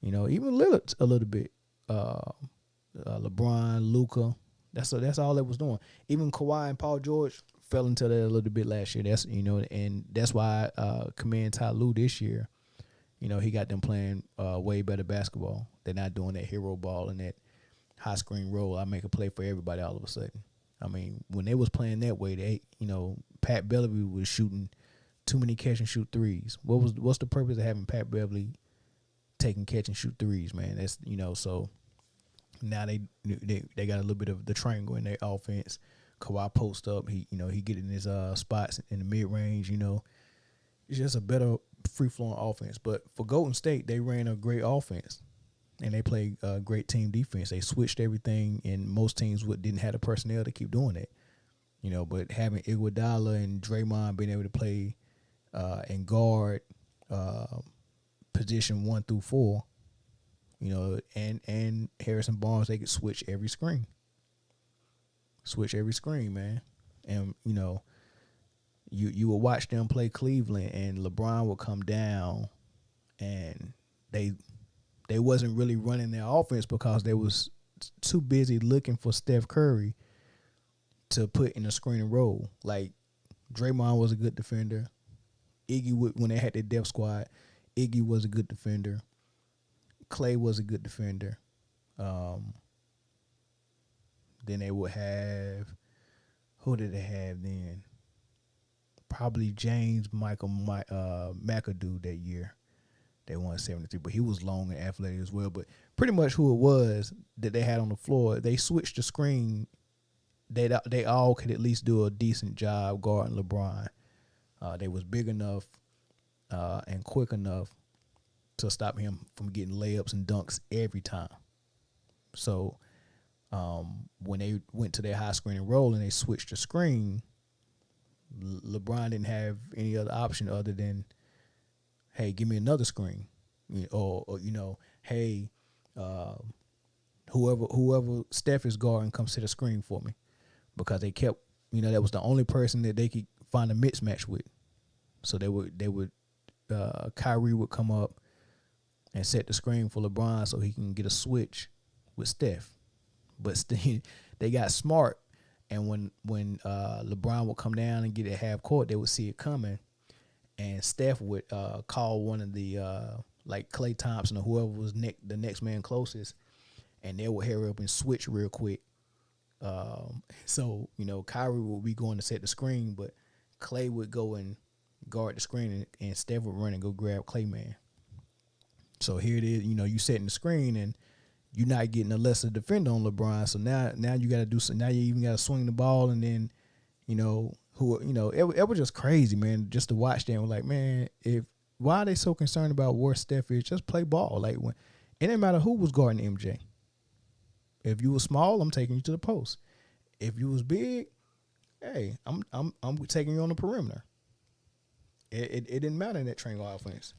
even Lillard a little bit, LeBron, Luka. That's all it was doing. Even Kawhi and Paul George fell into that a little bit last year. That's and that's why Command Ty Lue this year, he got them playing way better basketball. They're not doing that hero ball and that high screen roll. I make a play for everybody all of a sudden. I mean, when they was playing that way, they Pat Beverly was shooting too many catch and shoot threes. What's the purpose of having Pat Beverly taking catch and shoot threes, man? That's so now they got a little bit of the triangle in their offense. Kawhi post up, he get in his spots in the mid range. It's just a better free flowing offense. But for Golden State, they ran a great offense and they played a great team defense. They switched everything, and most teams didn't have the personnel to keep doing that. But having Iguodala and Draymond being able to play and guard position 1 through 4, and Harrison Barnes, they could switch every screen. Switch every screen, man. And, you would watch them play Cleveland and LeBron would come down and they wasn't really running their offense because they was too busy looking for Steph Curry to put in a screen and roll. Like, Draymond was a good defender. Iggy, when they had their depth squad, Iggy was a good defender. Clay was a good defender. Then they would have, who did they have then? Probably James Michael McAdoo that year. They won 73, but he was long and athletic as well. But pretty much who it was that they had on the floor, they switched the screen. They all could at least do a decent job guarding LeBron. They was big enough and quick enough to stop him from getting layups and dunks every time. So when they went to their high screen and roll and they switched the screen, LeBron didn't have any other option other than, hey, give me another screen, or hey, whoever Steph is guarding, come set a screen for me, because they kept, that was the only person that they could find a mismatch with. So they would Kyrie would come up and set the screen for LeBron so he can get a switch with Steph, but they got smart. And when LeBron would come down and get it half court, they would see it coming, and Steph would call one of the like Klay Thompson or whoever was the next man closest, and they would hurry up and switch real quick. So Kyrie would be going to set the screen, but Klay would go and guard the screen, and Steph would run and go grab Klay man. So here it is, you setting the screen and you're not getting a lesser defender on LeBron. So now you got to do some. Now you even got to swing the ball, and then it was just crazy, man. Just to watch them, like, man, why are they so concerned about where Steph is? Just play ball. Like, it didn't matter who was guarding MJ. If you were small, I'm taking you to the post. If you was big, hey, I'm taking you on the perimeter. It didn't matter in that triangle offense.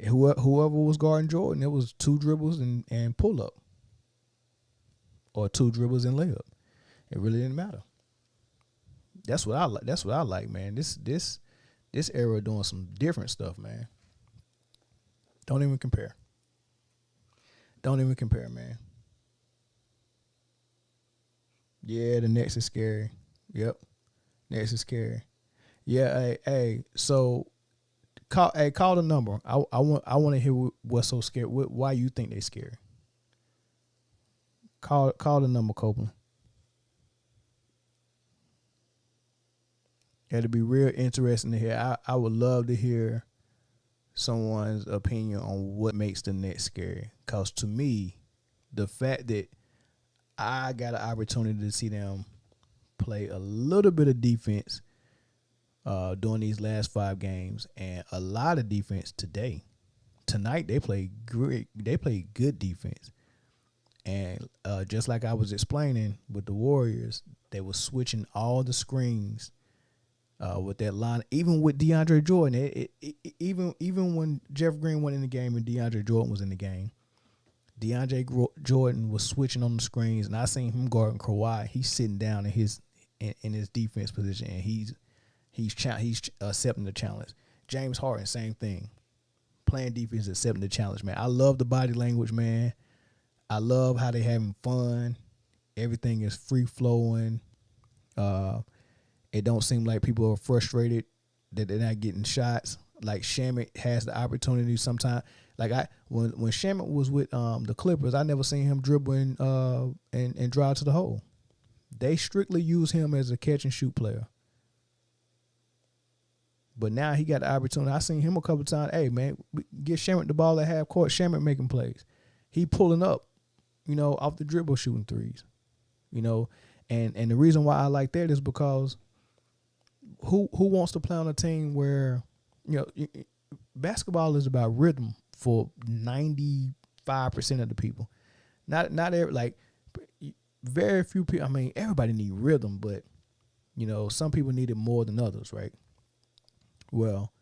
Whoever was guarding Jordan, it was 2 dribbles and pull up, or 2 dribbles and layup. It really didn't matter. That's what I like. That's what I like, man. This era doing some different stuff, man. Don't even compare. Don't even compare, man. Yeah, the next is scary. Yep, next is scary. Yeah, hey. So, call the number. I want to hear what's so scary. Why you think they scary? Call the number, Copeland. It'll be real interesting to hear. I would love to hear someone's opinion on what makes the Nets scary. Because to me, the fact that I got an opportunity to see them play a little bit of defense during these last 5 games, and a lot of defense today. Tonight they played great. They played good defense, and just like I was explaining with the Warriors, they were switching all the screens with that line. Even with DeAndre Jordan, even when Jeff Green went in the game and DeAndre Jordan was in the game, DeAndre Jordan was switching on the screens, and I seen him guarding Kawhi. He's sitting down in his defense position, and he's accepting the challenge. James Harden, same thing. Playing defense, accepting the challenge, man. I love the body language, man. I love how they having fun. Everything is free flowing. It don't seem like people are frustrated that they're not getting shots. Like Shamet has the opportunity sometimes. Like when Shamet was with the Clippers, I never seen him dribbling and drive to the hole. They strictly use him as a catch and shoot player. But now he got the opportunity. I seen him a couple of times. Hey, man, get Shamet the ball at half court. Shamet making plays. He pulling up, off the dribble shooting threes. And the reason why I like that is because who wants to play on a team where, basketball is about rhythm for 95% of the people. Not every, like, very few people. I mean, everybody need rhythm, but some people need it more than others, right? Well,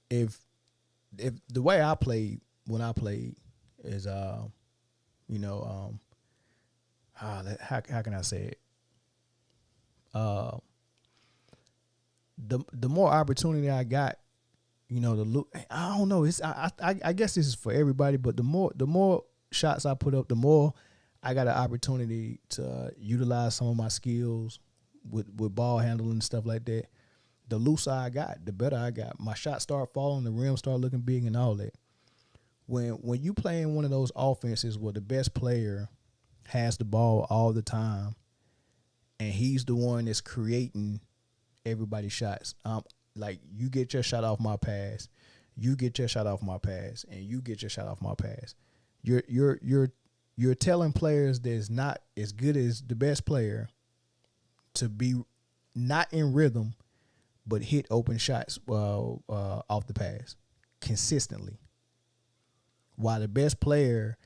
if the way I played when I played is how can I say it? The more opportunity I got, I don't know. I guess this is for everybody, but the more shots I put up, the more I got an opportunity to utilize some of my skills with ball handling and stuff like that. The looser I got, the better I got. My shots start falling, the rim start looking big, and all that. When you play in one of those offenses where the best player has the ball all the time, and he's the one that's creating everybody's shots. Like, you get your shot off my pass, you get your shot off my pass, and you get your shot off my pass. You're telling players that's not as good as the best player to be not in rhythm, but hit open shots off the pass consistently. While the best player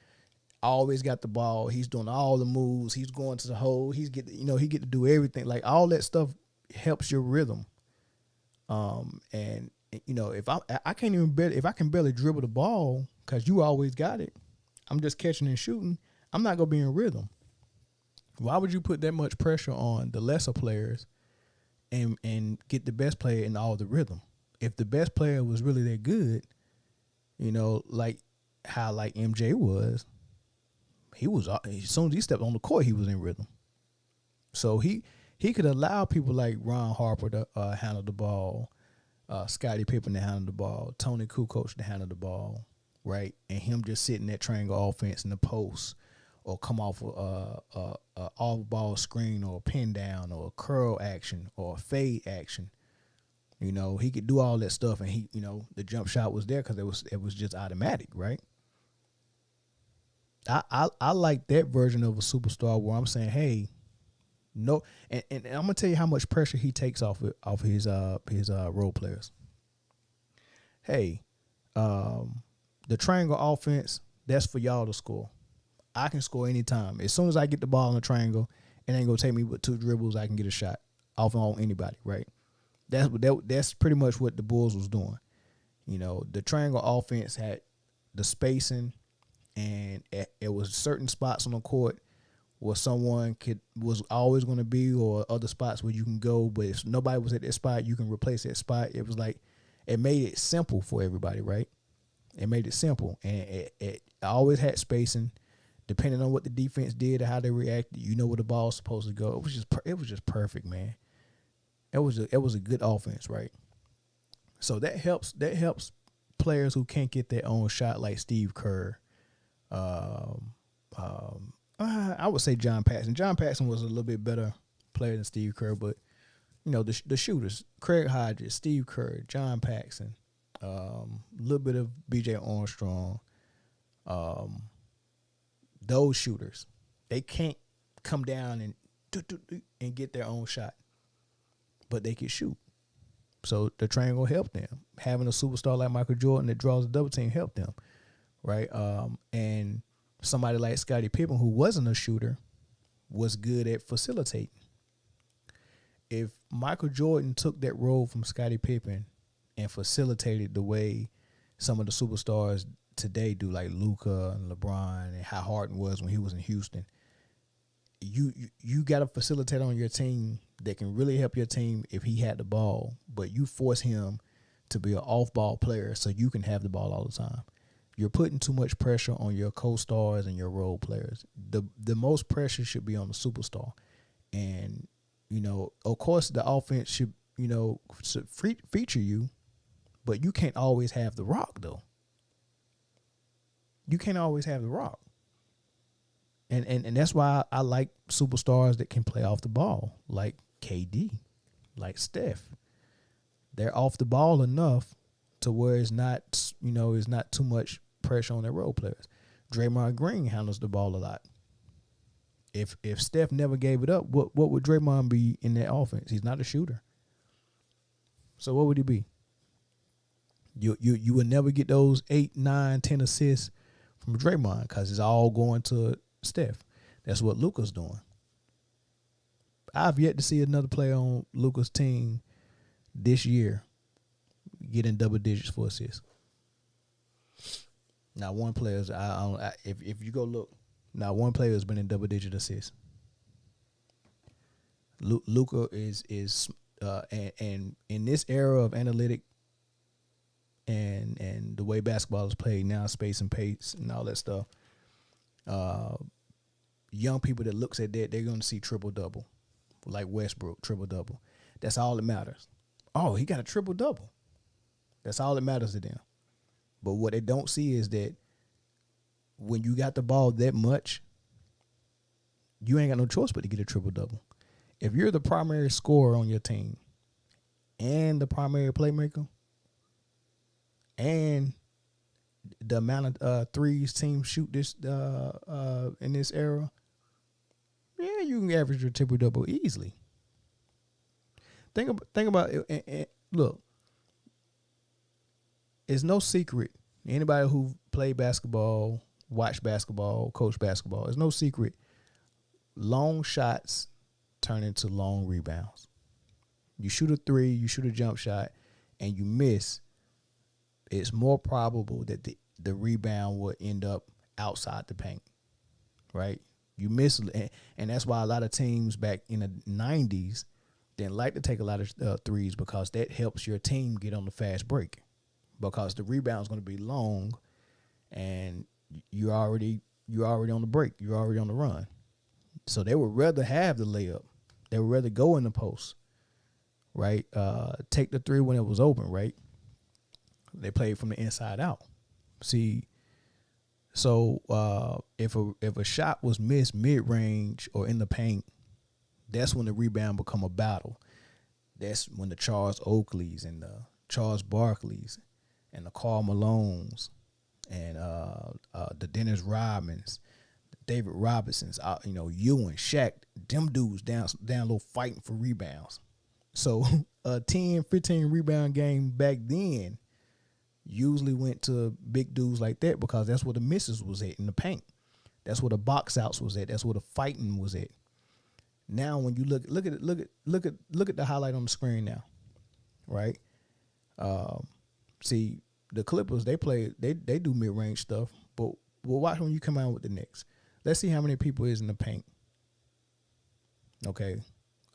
always got the ball, he's doing all the moves, he's going to the hole, he get to do everything. Like, all that stuff helps your rhythm. And if I can't even if I can barely dribble the ball because you always got it, I'm just catching and shooting, I'm not gonna be in rhythm. Why would you put that much pressure on the lesser players and get the best player in all the rhythm? If the best player was really that good, like how MJ was, he was as soon as he stepped on the court, he was in rhythm. So he could allow people like Ron Harper to handle the ball, Scottie Pippen to handle the ball, Tony Kukoc to handle the ball, right? And him just sitting that triangle offense in the post, or come off a off ball screen, or a pin down, or a curl action, or a fade action. You know, he could do all that stuff, and he, you know, the jump shot was there because it was just automatic, right? I like that version of a superstar where I'm saying, hey, no, and I'm gonna tell you how much pressure he takes off his role players. Hey, the triangle offense, that's for y'all to score. I can score anytime. As soon as I get the ball in the triangle, it ain't gonna take me but 2 dribbles. I can get a shot off on anybody, right? That's pretty much what the Bulls was doing. You know, the triangle offense had the spacing, and it was certain spots on the court where someone was always going to be, or other spots where you can go. But if nobody was at that spot, you can replace that spot. It was like, it made it simple for everybody, right? It made it simple, and it always had spacing. Depending on what the defense did or how they reacted, you know where the ball was supposed to go. It was just perfect, man. It was a good offense, right? So that helps players who can't get their own shot, like Steve Kerr. I would say John Paxson. John Paxson was a little bit better player than Steve Kerr, but you know, the shooters: Craig Hodges, Steve Kerr, John Paxson, a little bit of B.J. Armstrong. Those shooters, they can't come down and get their own shot, but they can shoot. So the triangle helped them. Having a superstar like Michael Jordan that draws a double team helped them, right? And somebody like Scottie Pippen, who wasn't a shooter, was good at facilitating. If Michael Jordan took that role from Scottie Pippen and facilitated the way some of the superstars today do, like Luka and LeBron, and how Harden was when he was in Houston, you got to facilitate on your team that can really help your team if he had the ball, but you force him to be an off-ball player so you can have the ball all the time. You're putting too much pressure on your co-stars and your role players. The most pressure should be on the superstar. And, you know, of course the offense should feature you, but you can't always have the rock, though. You can't always have the rock. And that's why I like superstars that can play off the ball, like KD, like Steph. They're off the ball enough to where it's not too much pressure on their role players. Draymond Green handles the ball a lot. If Steph never gave it up, what would Draymond be in that offense? He's not a shooter. So what would he be? You would never get those 8, 9, 10 assists from Draymond because it's all going to Steph. That's what Luka's doing. I've yet to see another player on Luka's team this year getting double digits for assists. Now, one player is if you go look, now one player has been in double digit assists. Luka is and in this era of analytic and the way basketball is played now, space and pace and all that stuff, young people that looks at that, they're going to see triple-double, like Westbrook, triple-double. That's all that matters. Oh, he got a triple-double. That's all that matters to them. But what they don't see is that when you got the ball that much, you ain't got no choice but to get a triple-double. If you're the primary scorer on your team and the primary playmaker and the amount of threes teams shoot this in this era, yeah, you can average your triple-double easily. Think about it. And look, it's no secret. Anybody who played basketball, watched basketball, coached basketball, it's no secret. Long shots turn into long rebounds. You shoot a three, you shoot a jump shot, and you miss. It's more probable that the rebound will end up outside the paint, right? You miss, and that's why a lot of teams back in the 90s didn't like to take a lot of threes, because that helps your team get on the fast break, because the rebound is going to be long, and you're already you're already on the break. You're already on the run. So they would rather have the layup. They would rather go in the post, right? Take the three when it was open, right? They played from the inside out. See, so if a shot was missed mid range or in the paint, that's when the rebound become a battle. That's when the Charles Oakleys and the Charles Barkleys and the Karl Malones and the Dennis Rodmans, David Robinsons, you and Shaq, them dudes down low fighting for rebounds. So a 10, 15 rebound game back then usually went to big dudes like that because that's where the misses was at in the paint. That's where the box outs was at. That's where the fighting was at. Now when you look at the highlight on the screen now, right? See the Clippers, they do mid range stuff, but we'll watch when you come out with the Knicks. Let's see how many people is in the paint. Okay,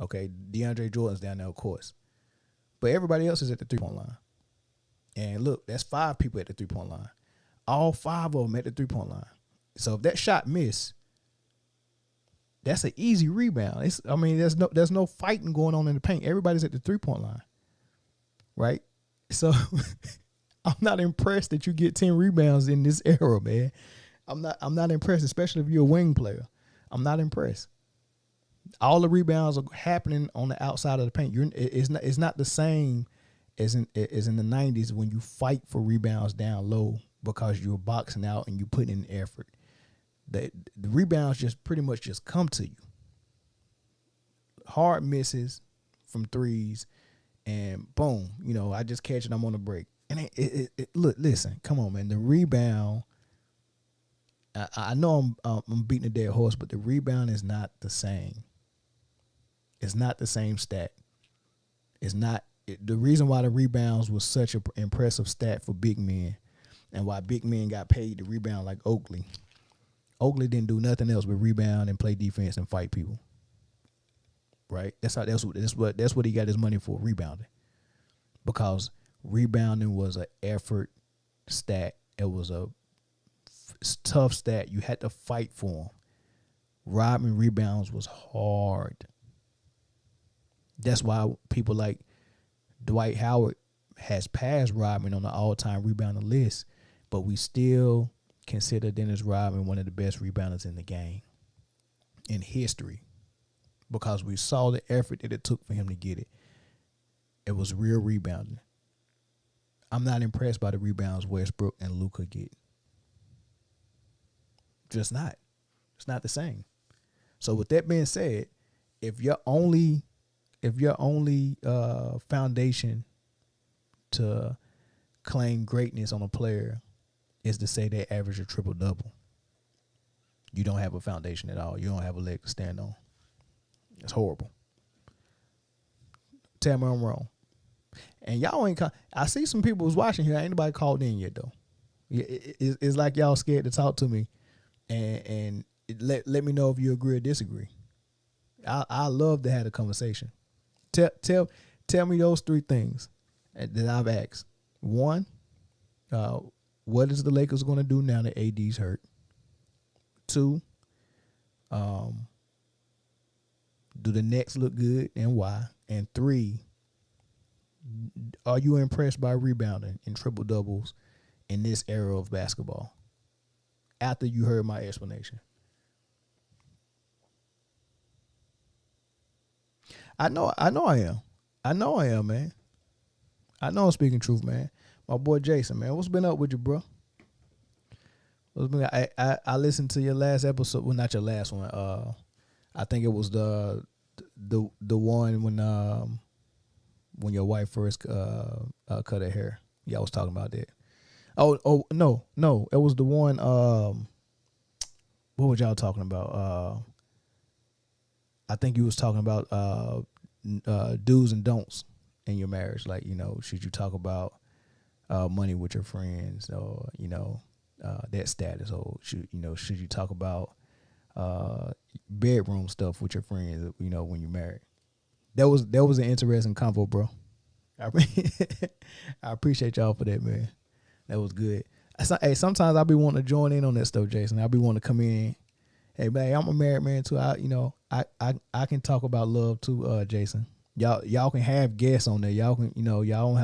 DeAndre Jordan's down there, of course, but everybody else is at the 3-point line. And look, that's 5 people at the 3-point line. All 5 of them at the 3-point line. So if that shot miss, that's an easy rebound. There's no fighting going on in the paint. Everybody's at the 3-point line, right? So I'm not impressed that you get 10 rebounds in this era, man. I'm not impressed, especially if you're a wing player. I'm not impressed. All the rebounds are happening on the outside of the paint. It's not the same as in the 90s when you fight for rebounds down low because you're boxing out and you put in effort. The rebounds just pretty much just come to you. Hard misses from threes, and boom, I just catch it. I'm on the break, and look, listen, come on, man. The rebound. I know I'm beating a dead horse, but the rebound is not the same. It's not the same stat. It's not. The reason why the rebounds was such an impressive stat for big men and why big men got paid to rebound like Oakley. Oakley didn't do nothing else but rebound and play defense and fight people. Right? That's what he got his money for, rebounding. Because rebounding was an effort stat. It was a tough stat. You had to fight for them. Robbing rebounds was hard. That's why people like Dwight Howard has passed Rodman on the all-time rebounder list, but we still consider Dennis Rodman one of the best rebounders in the game, in history, because we saw the effort that it took for him to get it. It was real rebounding. I'm not impressed by the rebounds Westbrook and Luka get. Just not. It's not the same. So with that being said, if your only foundation to claim greatness on a player is to say they average a triple-double, you don't have a foundation at all. You don't have a leg to stand on. It's horrible. Tell me I'm wrong. And y'all ain't I see some people was watching here. Ain't nobody called in yet, though. It's like y'all scared to talk to me and let me know if you agree or disagree. I love to have a conversation. Tell me those 3 things that I've asked. 1, what is the Lakers going to do now that AD's hurt? 2, do the Nets look good and why? And 3, are you impressed by rebounding and triple doubles in this era of basketball? After you heard my explanation. I know I am. I know I am, man. I know I'm speaking truth, man. My boy Jason, man. What's been up with you, bro? I listened to your last episode. Well, not your last one. I think it was the one when your wife first cut her hair. Yeah, I was talking about that. Oh no. It was the one. What was y'all talking about? I think you was talking about do's and don'ts in your marriage. Like, should you talk about money with your friends, or that status, or should you talk about bedroom stuff with your friends, when you're married? That was an interesting convo, bro. I appreciate y'all for that, man. That was good. Hey, sometimes I'll be wanting to join in on that stuff, Jason. I'll be wanting to come in. Hey, man, I'm a married man too. I can talk about love too, Jason. Y'all can have guests on there. Y'all can, y'all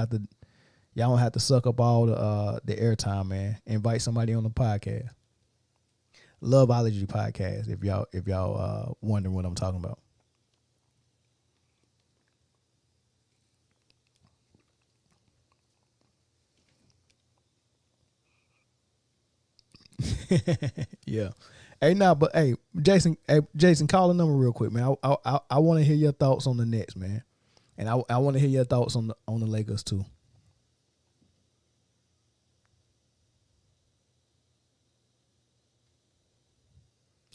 don't have to suck up all the airtime, man. Invite somebody on the podcast. Loveology podcast. If y'all wondering what I'm talking about. Yeah. Hey, now, but hey, Jason, call the number real quick, man. I want to hear your thoughts on the Nets, man, and I want to hear your thoughts on the Lakers too.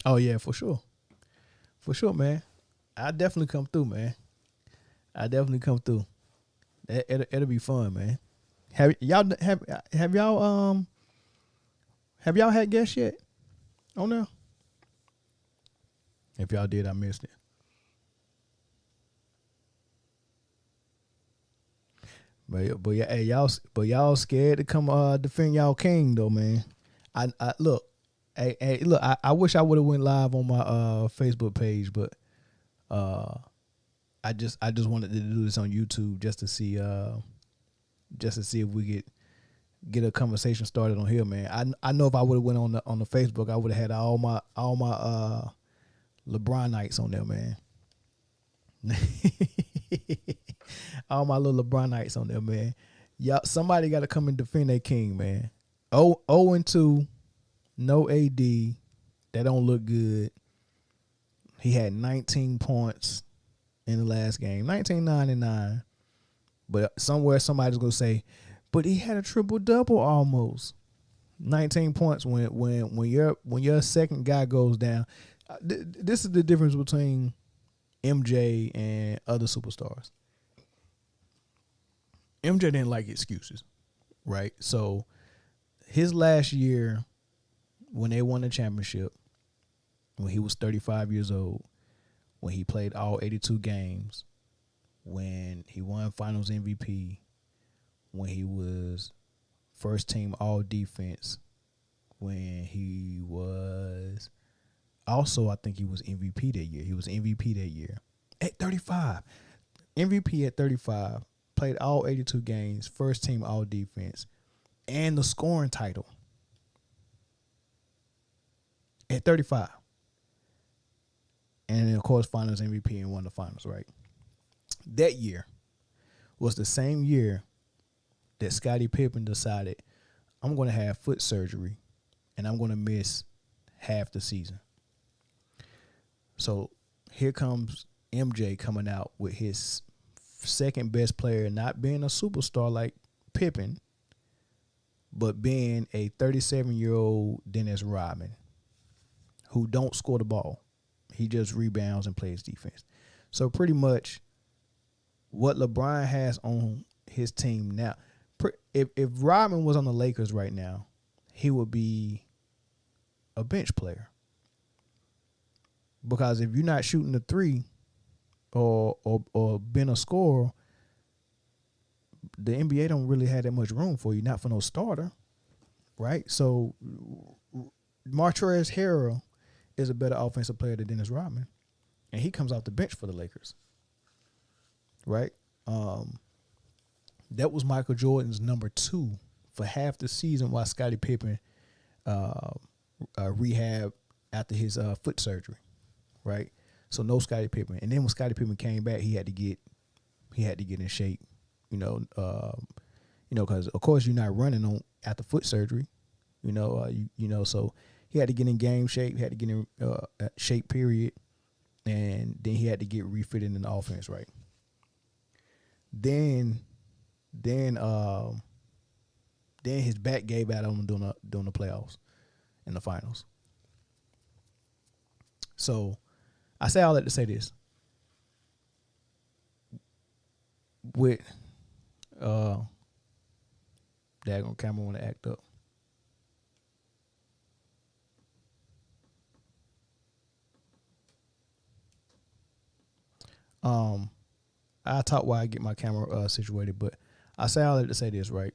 Oh yeah, for sure, man. I definitely come through, man. I definitely come through. It'll be fun, man. Have y'all had guests yet on there? If y'all did, I missed it. But yeah, hey, y'all scared to come defend y'all king though, man. I look, look, I wish I would have went live on my Facebook page, but uh I just wanted to do this on YouTube just to see if we could get a conversation started on here, man. I know if I would have went on the Facebook, I would have had all my LeBronites on there, man. All my little LeBronites on there, man. Y'all, somebody got to come and defend their king, man. 0-2, no AD. That don't look good. He had 19 points in the last game, 1999. But somewhere somebody's gonna say, but he had a triple double almost. 19 points when your second guy goes down. This is the difference between MJ and other superstars. MJ didn't like excuses, right? So his last year when they won the championship, when he was 35 years old, when he played all 82 games, when he won Finals MVP, when he was first team all defense, when he was also, I think he was MVP that year. He was MVP that year at 35. MVP at 35, played all 82 games, first team all defense, and the scoring title at 35. And then, of course, Finals MVP and won the Finals, right? That year was the same year that Scottie Pippen decided, I'm going to have foot surgery and I'm going to miss half the season. So here comes MJ coming out with his second best player, not being a superstar like Pippen, but being a 37-year-old Dennis Rodman who don't score the ball. He just rebounds and plays defense. So pretty much what LeBron has on his team now, if Rodman was on the Lakers right now, he would be a bench player. Because if you're not shooting the three or being a scorer, the NBA don't really have that much room for you, not for no starter, right? So Montrezl Harrell is a better offensive player than Dennis Rodman, and he comes off the bench for the Lakers, right? That was Michael Jordan's number 2 for half the season while Scottie Pippen rehab after his foot surgery, right? So no Scottie Pippen, and then when Scottie Pippen came back, he had to get in shape, because of course you're not running on after foot surgery, so he had to get in game shape, he had to get in shape period, and then he had to get refitted in the offense, right? Then his back gave out on him during the playoffs in the finals. So I say all that to say this. With daggone camera want to act up. I'll talk while I get my camera situated, but I say all that to say this, right?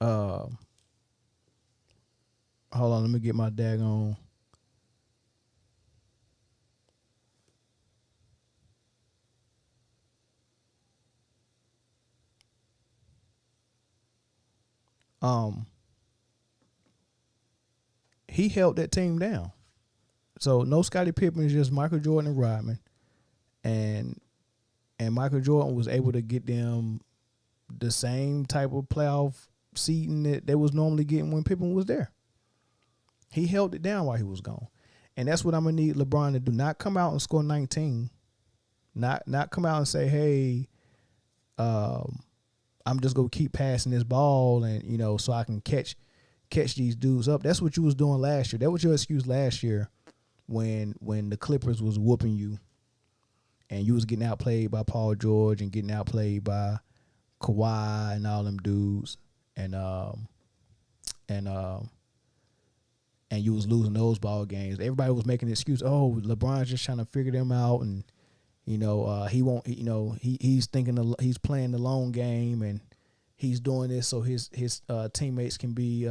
Uh, hold on, let me get my daggone. Um, he held that team down. So no Scottie Pippen, is just Michael Jordan and Rodman, and Michael Jordan was able to get them the same type of playoff seeding that they was normally getting when Pippen was there. He held it down while he was gone, and that's what I'm gonna need LeBron to do. Not come out and score 19. Not come out and say, hey, I'm just gonna keep passing this ball, and so I can catch these dudes up. That's what you was doing last year. That was your excuse last year when the Clippers was whooping you, and you was getting outplayed by Paul George and getting outplayed by Kawhi and all them dudes, and you was losing those ball games. Everybody was making an excuse. Oh, LeBron's just trying to figure them out, and he won't. He's thinking he's playing the long game, and he's doing this so his teammates can be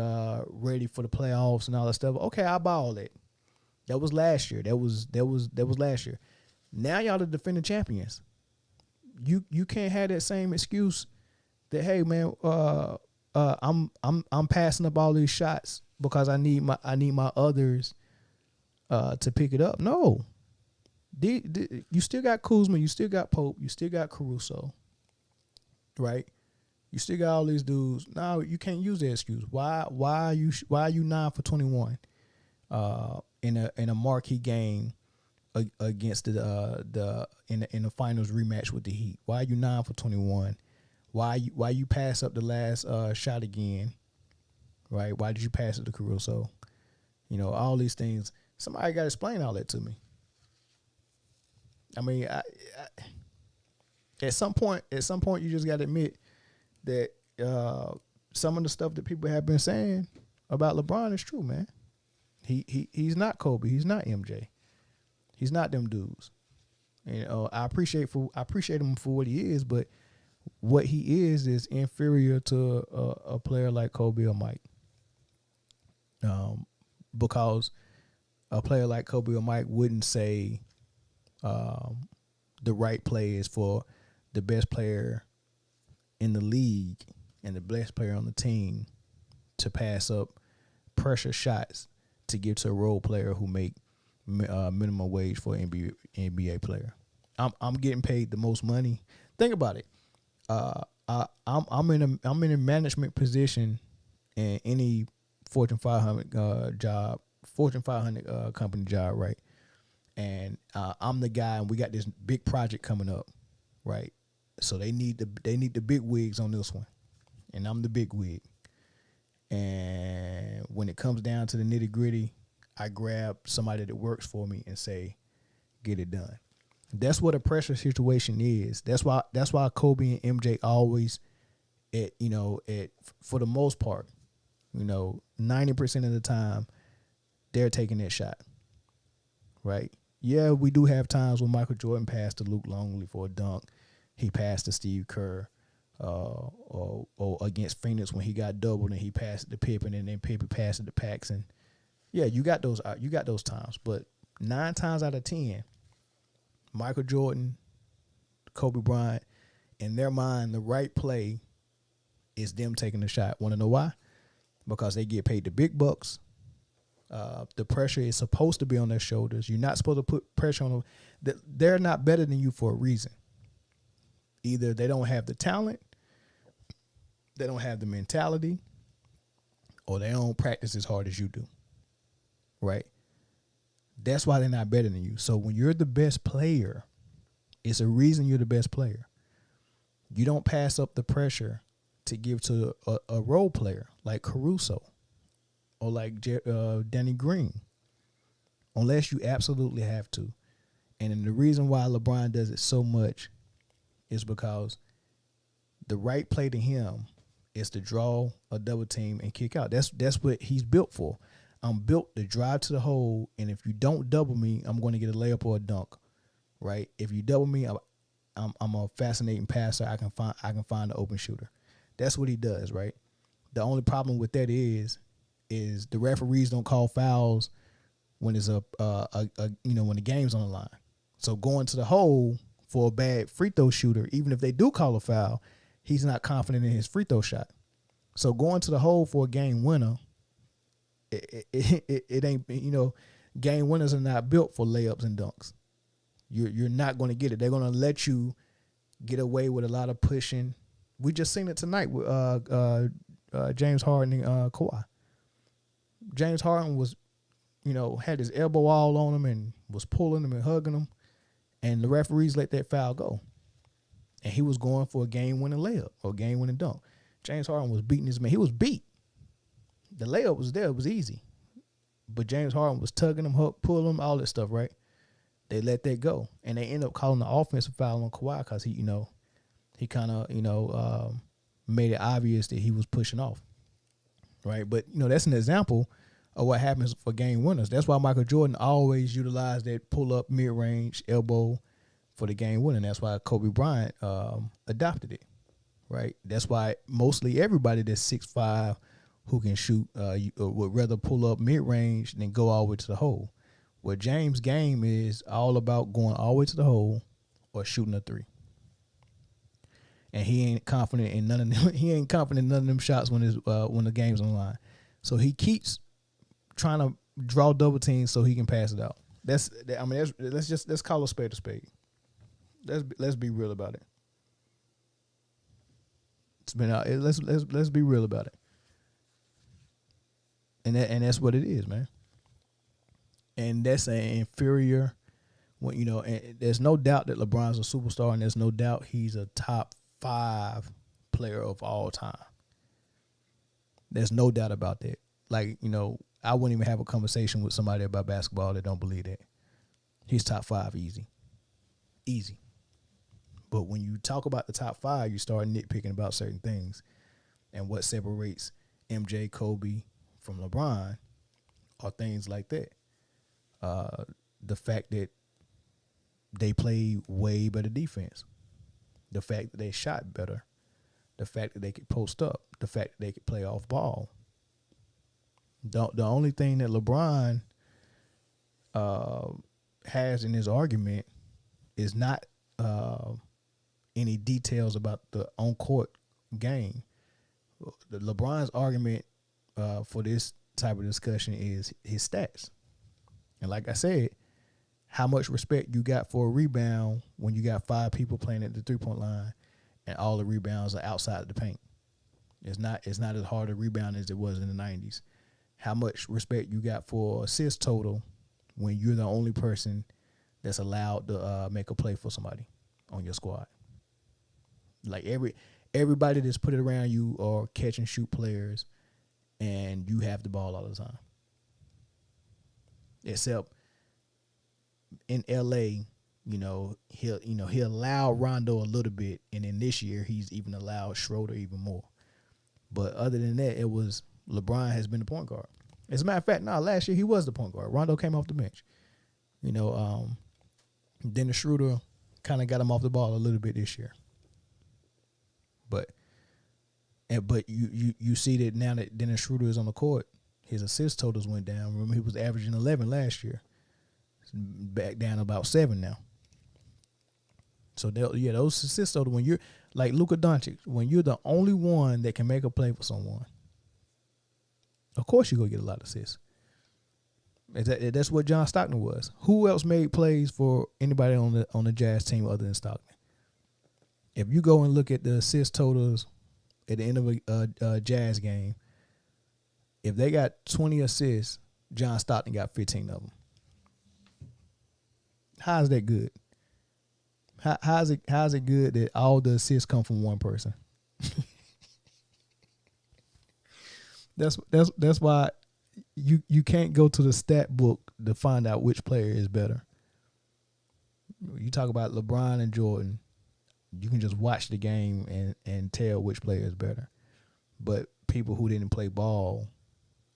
ready for the playoffs and all that stuff. Okay, I buy all that. That was last year. That was last year. Now y'all the defending champions. You can't have that same excuse that, hey man, I'm passing up all these shots because I need my others to pick it up. No. You still got Kuzma, you still got Pope, you still got Caruso, right? You still got all these dudes. No, you can't use that excuse. Why are you 9 for 21 in a marquee game against in the finals rematch with the Heat? Why are you 9 for 21? Why you pass up the last shot again? Right? Why did you pass it to Caruso? All these things. Somebody got to explain all that to me. I mean, at some point, you just got to admit that some of the stuff that people have been saying about LeBron is true, man. He's not Kobe. He's not MJ. He's not them dudes. I appreciate him for what he is, but what he is inferior to a player like Kobe or Mike. Because a player like Kobe or Mike wouldn't say the right play is for the best player in the league and the best player on the team to pass up pressure shots to give to a role player who make minimum wage for an NBA player. I'm getting paid the most money. Think about it. I'm in a management position in any Fortune 500 job, Fortune 500 company job, right? And I'm the guy, and we got this big project coming up, right? So they need the big wigs on this one, and I'm the big wig. And when it comes down to the nitty gritty, I grab somebody that works for me and say, "Get it done." That's what a pressure situation is. That's why Kobe and MJ always for the most part, 90% of the time, they're taking that shot, right? Yeah, we do have times when Michael Jordan passed to Luke Longley for a dunk. He passed to Steve Kerr, or against Phoenix when he got doubled and he passed it to Pippen, and then Pippen passed it to Paxson. Yeah, you got those times, but 9 times out of 10, Michael Jordan, Kobe Bryant, in their mind, the right play is them taking the shot. Want to know why? Because they get paid the big bucks. The pressure is supposed to be on their shoulders. You're not supposed to put pressure on them. They're not better than you for a reason. Either they don't have the talent, they don't have the mentality, or they don't practice as hard as you do. Right? That's why they're not better than you. So when you're the best player, it's a reason you're the best player. You don't pass up the pressure to give to a role player like Caruso or like Danny Green, unless you absolutely have to. And then the reason why LeBron does it so much is because the right play to him is to draw a double team and kick out. That's what he's built for. I'm built to drive to the hole, and if you don't double me, I'm going to get a layup or a dunk, right? If you double me, I'm a fascinating passer. I can find an open shooter. That's what he does, right? The only problem with that is the referees don't call fouls when it's when the game's on the line. So going to the hole for a bad free throw shooter, even if they do call a foul, he's not confident in his free throw shot. So going to the hole for a game winner, it ain't, game winners are not built for layups and dunks. You're not going to get it. They're going to let you get away with a lot of pushing. We just seen it tonight with James Harden and Kawhi. James Harden was, had his elbow all on him and was pulling him and hugging him, and the referees let that foul go. And he was going for a game-winning layup or game-winning dunk. James Harden was beating his man. He was beat. The layup was there. It was easy. But James Harden was tugging him, pulling him, all that stuff, right? They let that go. And they end up calling the offensive foul on Kawhi because he kind of, made it obvious that he was pushing off, right? But, that's an example of what happens for game winners. That's why Michael Jordan always utilized that pull-up mid-range elbow for the game winner. That's why Kobe Bryant adopted it, right? That's why mostly everybody that's 6'5", who can shoot would rather pull up mid-range than go all the way to the hole. Where James' game is all about going all the way to the hole or shooting a three. And he ain't confident in none of them. He ain't confident in none of them shots when the game's on the line. So he keeps trying to draw double teams so he can pass it out. Let's call a spade a spade. Let's be real about it. It's been out. Let's be real about it. And that's what it is, man. And that's an inferior. And there's no doubt that LeBron's a superstar, and there's no doubt he's a top 5 player of all time. There's no doubt about that. Like, I wouldn't even have a conversation with somebody about basketball that don't believe that. He's top 5 easy. Easy. But when you talk about the top 5, you start nitpicking about certain things. And what separates MJ, Kobe from LeBron are things like that. The fact that they played way better defense. The fact that they shot better. The fact that they could post up. The fact that they could play off ball. The only thing that LeBron has in his argument is not any details about the on-court game. The LeBron's argument for this type of discussion is his stats. And like I said, how much respect you got for a rebound when you got 5 people playing at the three-point line and all the rebounds are outside of the paint. It's not as hard a rebound as it was in the 90s. How much respect you got for assist total when you're the only person that's allowed to make a play for somebody on your squad. Like everybody that's put it around you are catch and shoot players, and you have the ball all the time. Except in LA, he'll allow Rondo a little bit, and in this year he's even allowed Schroeder even more. But other than that, it was LeBron has been the point guard. As a matter of fact, last year he was the point guard. Rondo came off the bench. Dennis Schroeder kind of got him off the ball a little bit this year. But you see that now that Dennis Schroeder is on the court, his assist totals went down. Remember, he was averaging 11 last year. It's back down to about 7 now. So those assist totals, when you're like Luka Doncic, when you're the only one that can make a play for someone, of course you're gonna get a lot of assists. That's what John Stockton was. Who else made plays for anybody on the Jazz team other than Stockton? If you go and look at the assist totals at the end of a Jazz game, if they got 20 assists, John Stockton got 15 of them. How is that good? How's it good that all the assists come from one person? That's why you can't go to the stat book to find out which player is better. You talk about LeBron and Jordan, you can just watch the game and tell which player is better. But people who didn't play ball,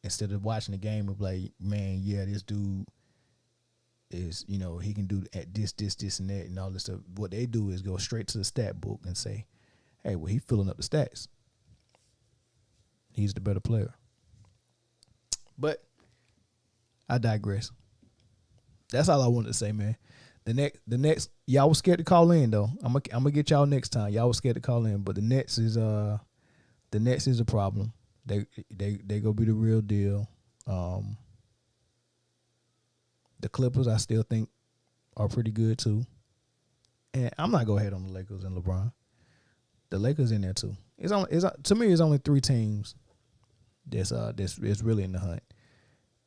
instead of watching the game, of like, man, yeah, this dude is, he can do this, and that, and all this stuff. What they do is go straight to the stat book and say, hey, well, he's filling up the stats. he's the better player. But I digress. That's all I wanted to say, man. The next y'all was scared to call in though. I'm gonna get y'all next time. Y'all was scared to call in, but the Nets is a problem. They gonna be the real deal. The Clippers I still think are pretty good too. And I'm not gonna hate on the Lakers and LeBron. The Lakers in there too. To me it's only 3 teams that's really in the hunt.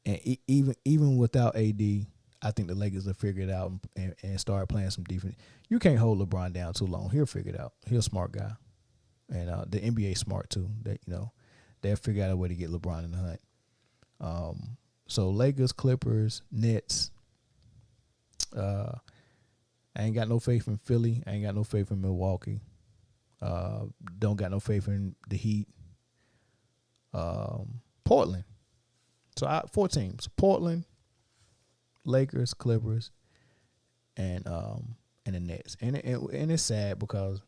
And even without AD, I think the Lakers will figure it out and start playing some defense. You can't hold LeBron down too long. He'll figure it out. He's a smart guy, and the NBA smart too. They'll figure out a way to get LeBron in the hunt. So Lakers, Clippers, Nets. I ain't got no faith in Philly. I ain't got no faith in Milwaukee. Don't got no faith in the Heat. Portland. So 4 teams: Portland, Lakers, Clippers, and the Nets. And it's sad because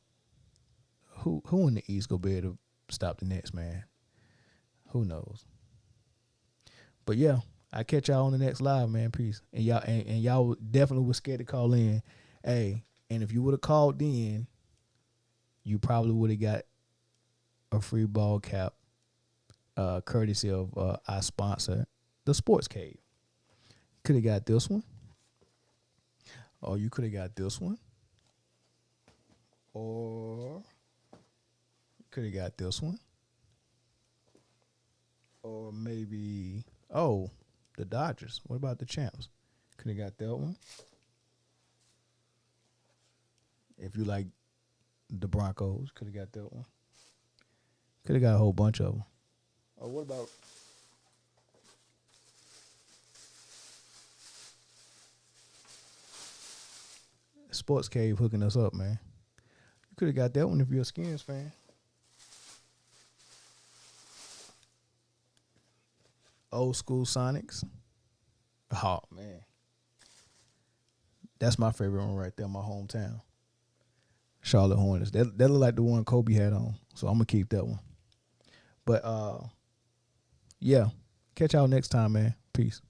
who in the East gonna be able to stop the Nets, man? Who knows? But yeah, I catch y'all on the next live, man. Peace. And y'all definitely was scared to call in. Hey, and if you would have called in, you probably would have got a free ball cap, courtesy of our sponsor, the Sports Cave. Could have got this one. Or you could have got this one. Or could have got this one. Or maybe, the Dodgers. What about the champs? Could have got that one. If you like the Broncos, could have got that one. Could have got a whole bunch of them. Or what about Sports Cave hooking us up, man? You could have got that one if you're a Skins fan. Old school Sonics. Oh, man. That's my favorite one right there, my hometown. Charlotte Hornets. That look like the one Kobe had on. So I'm going to keep that one. But, yeah. Catch y'all next time, man. Peace.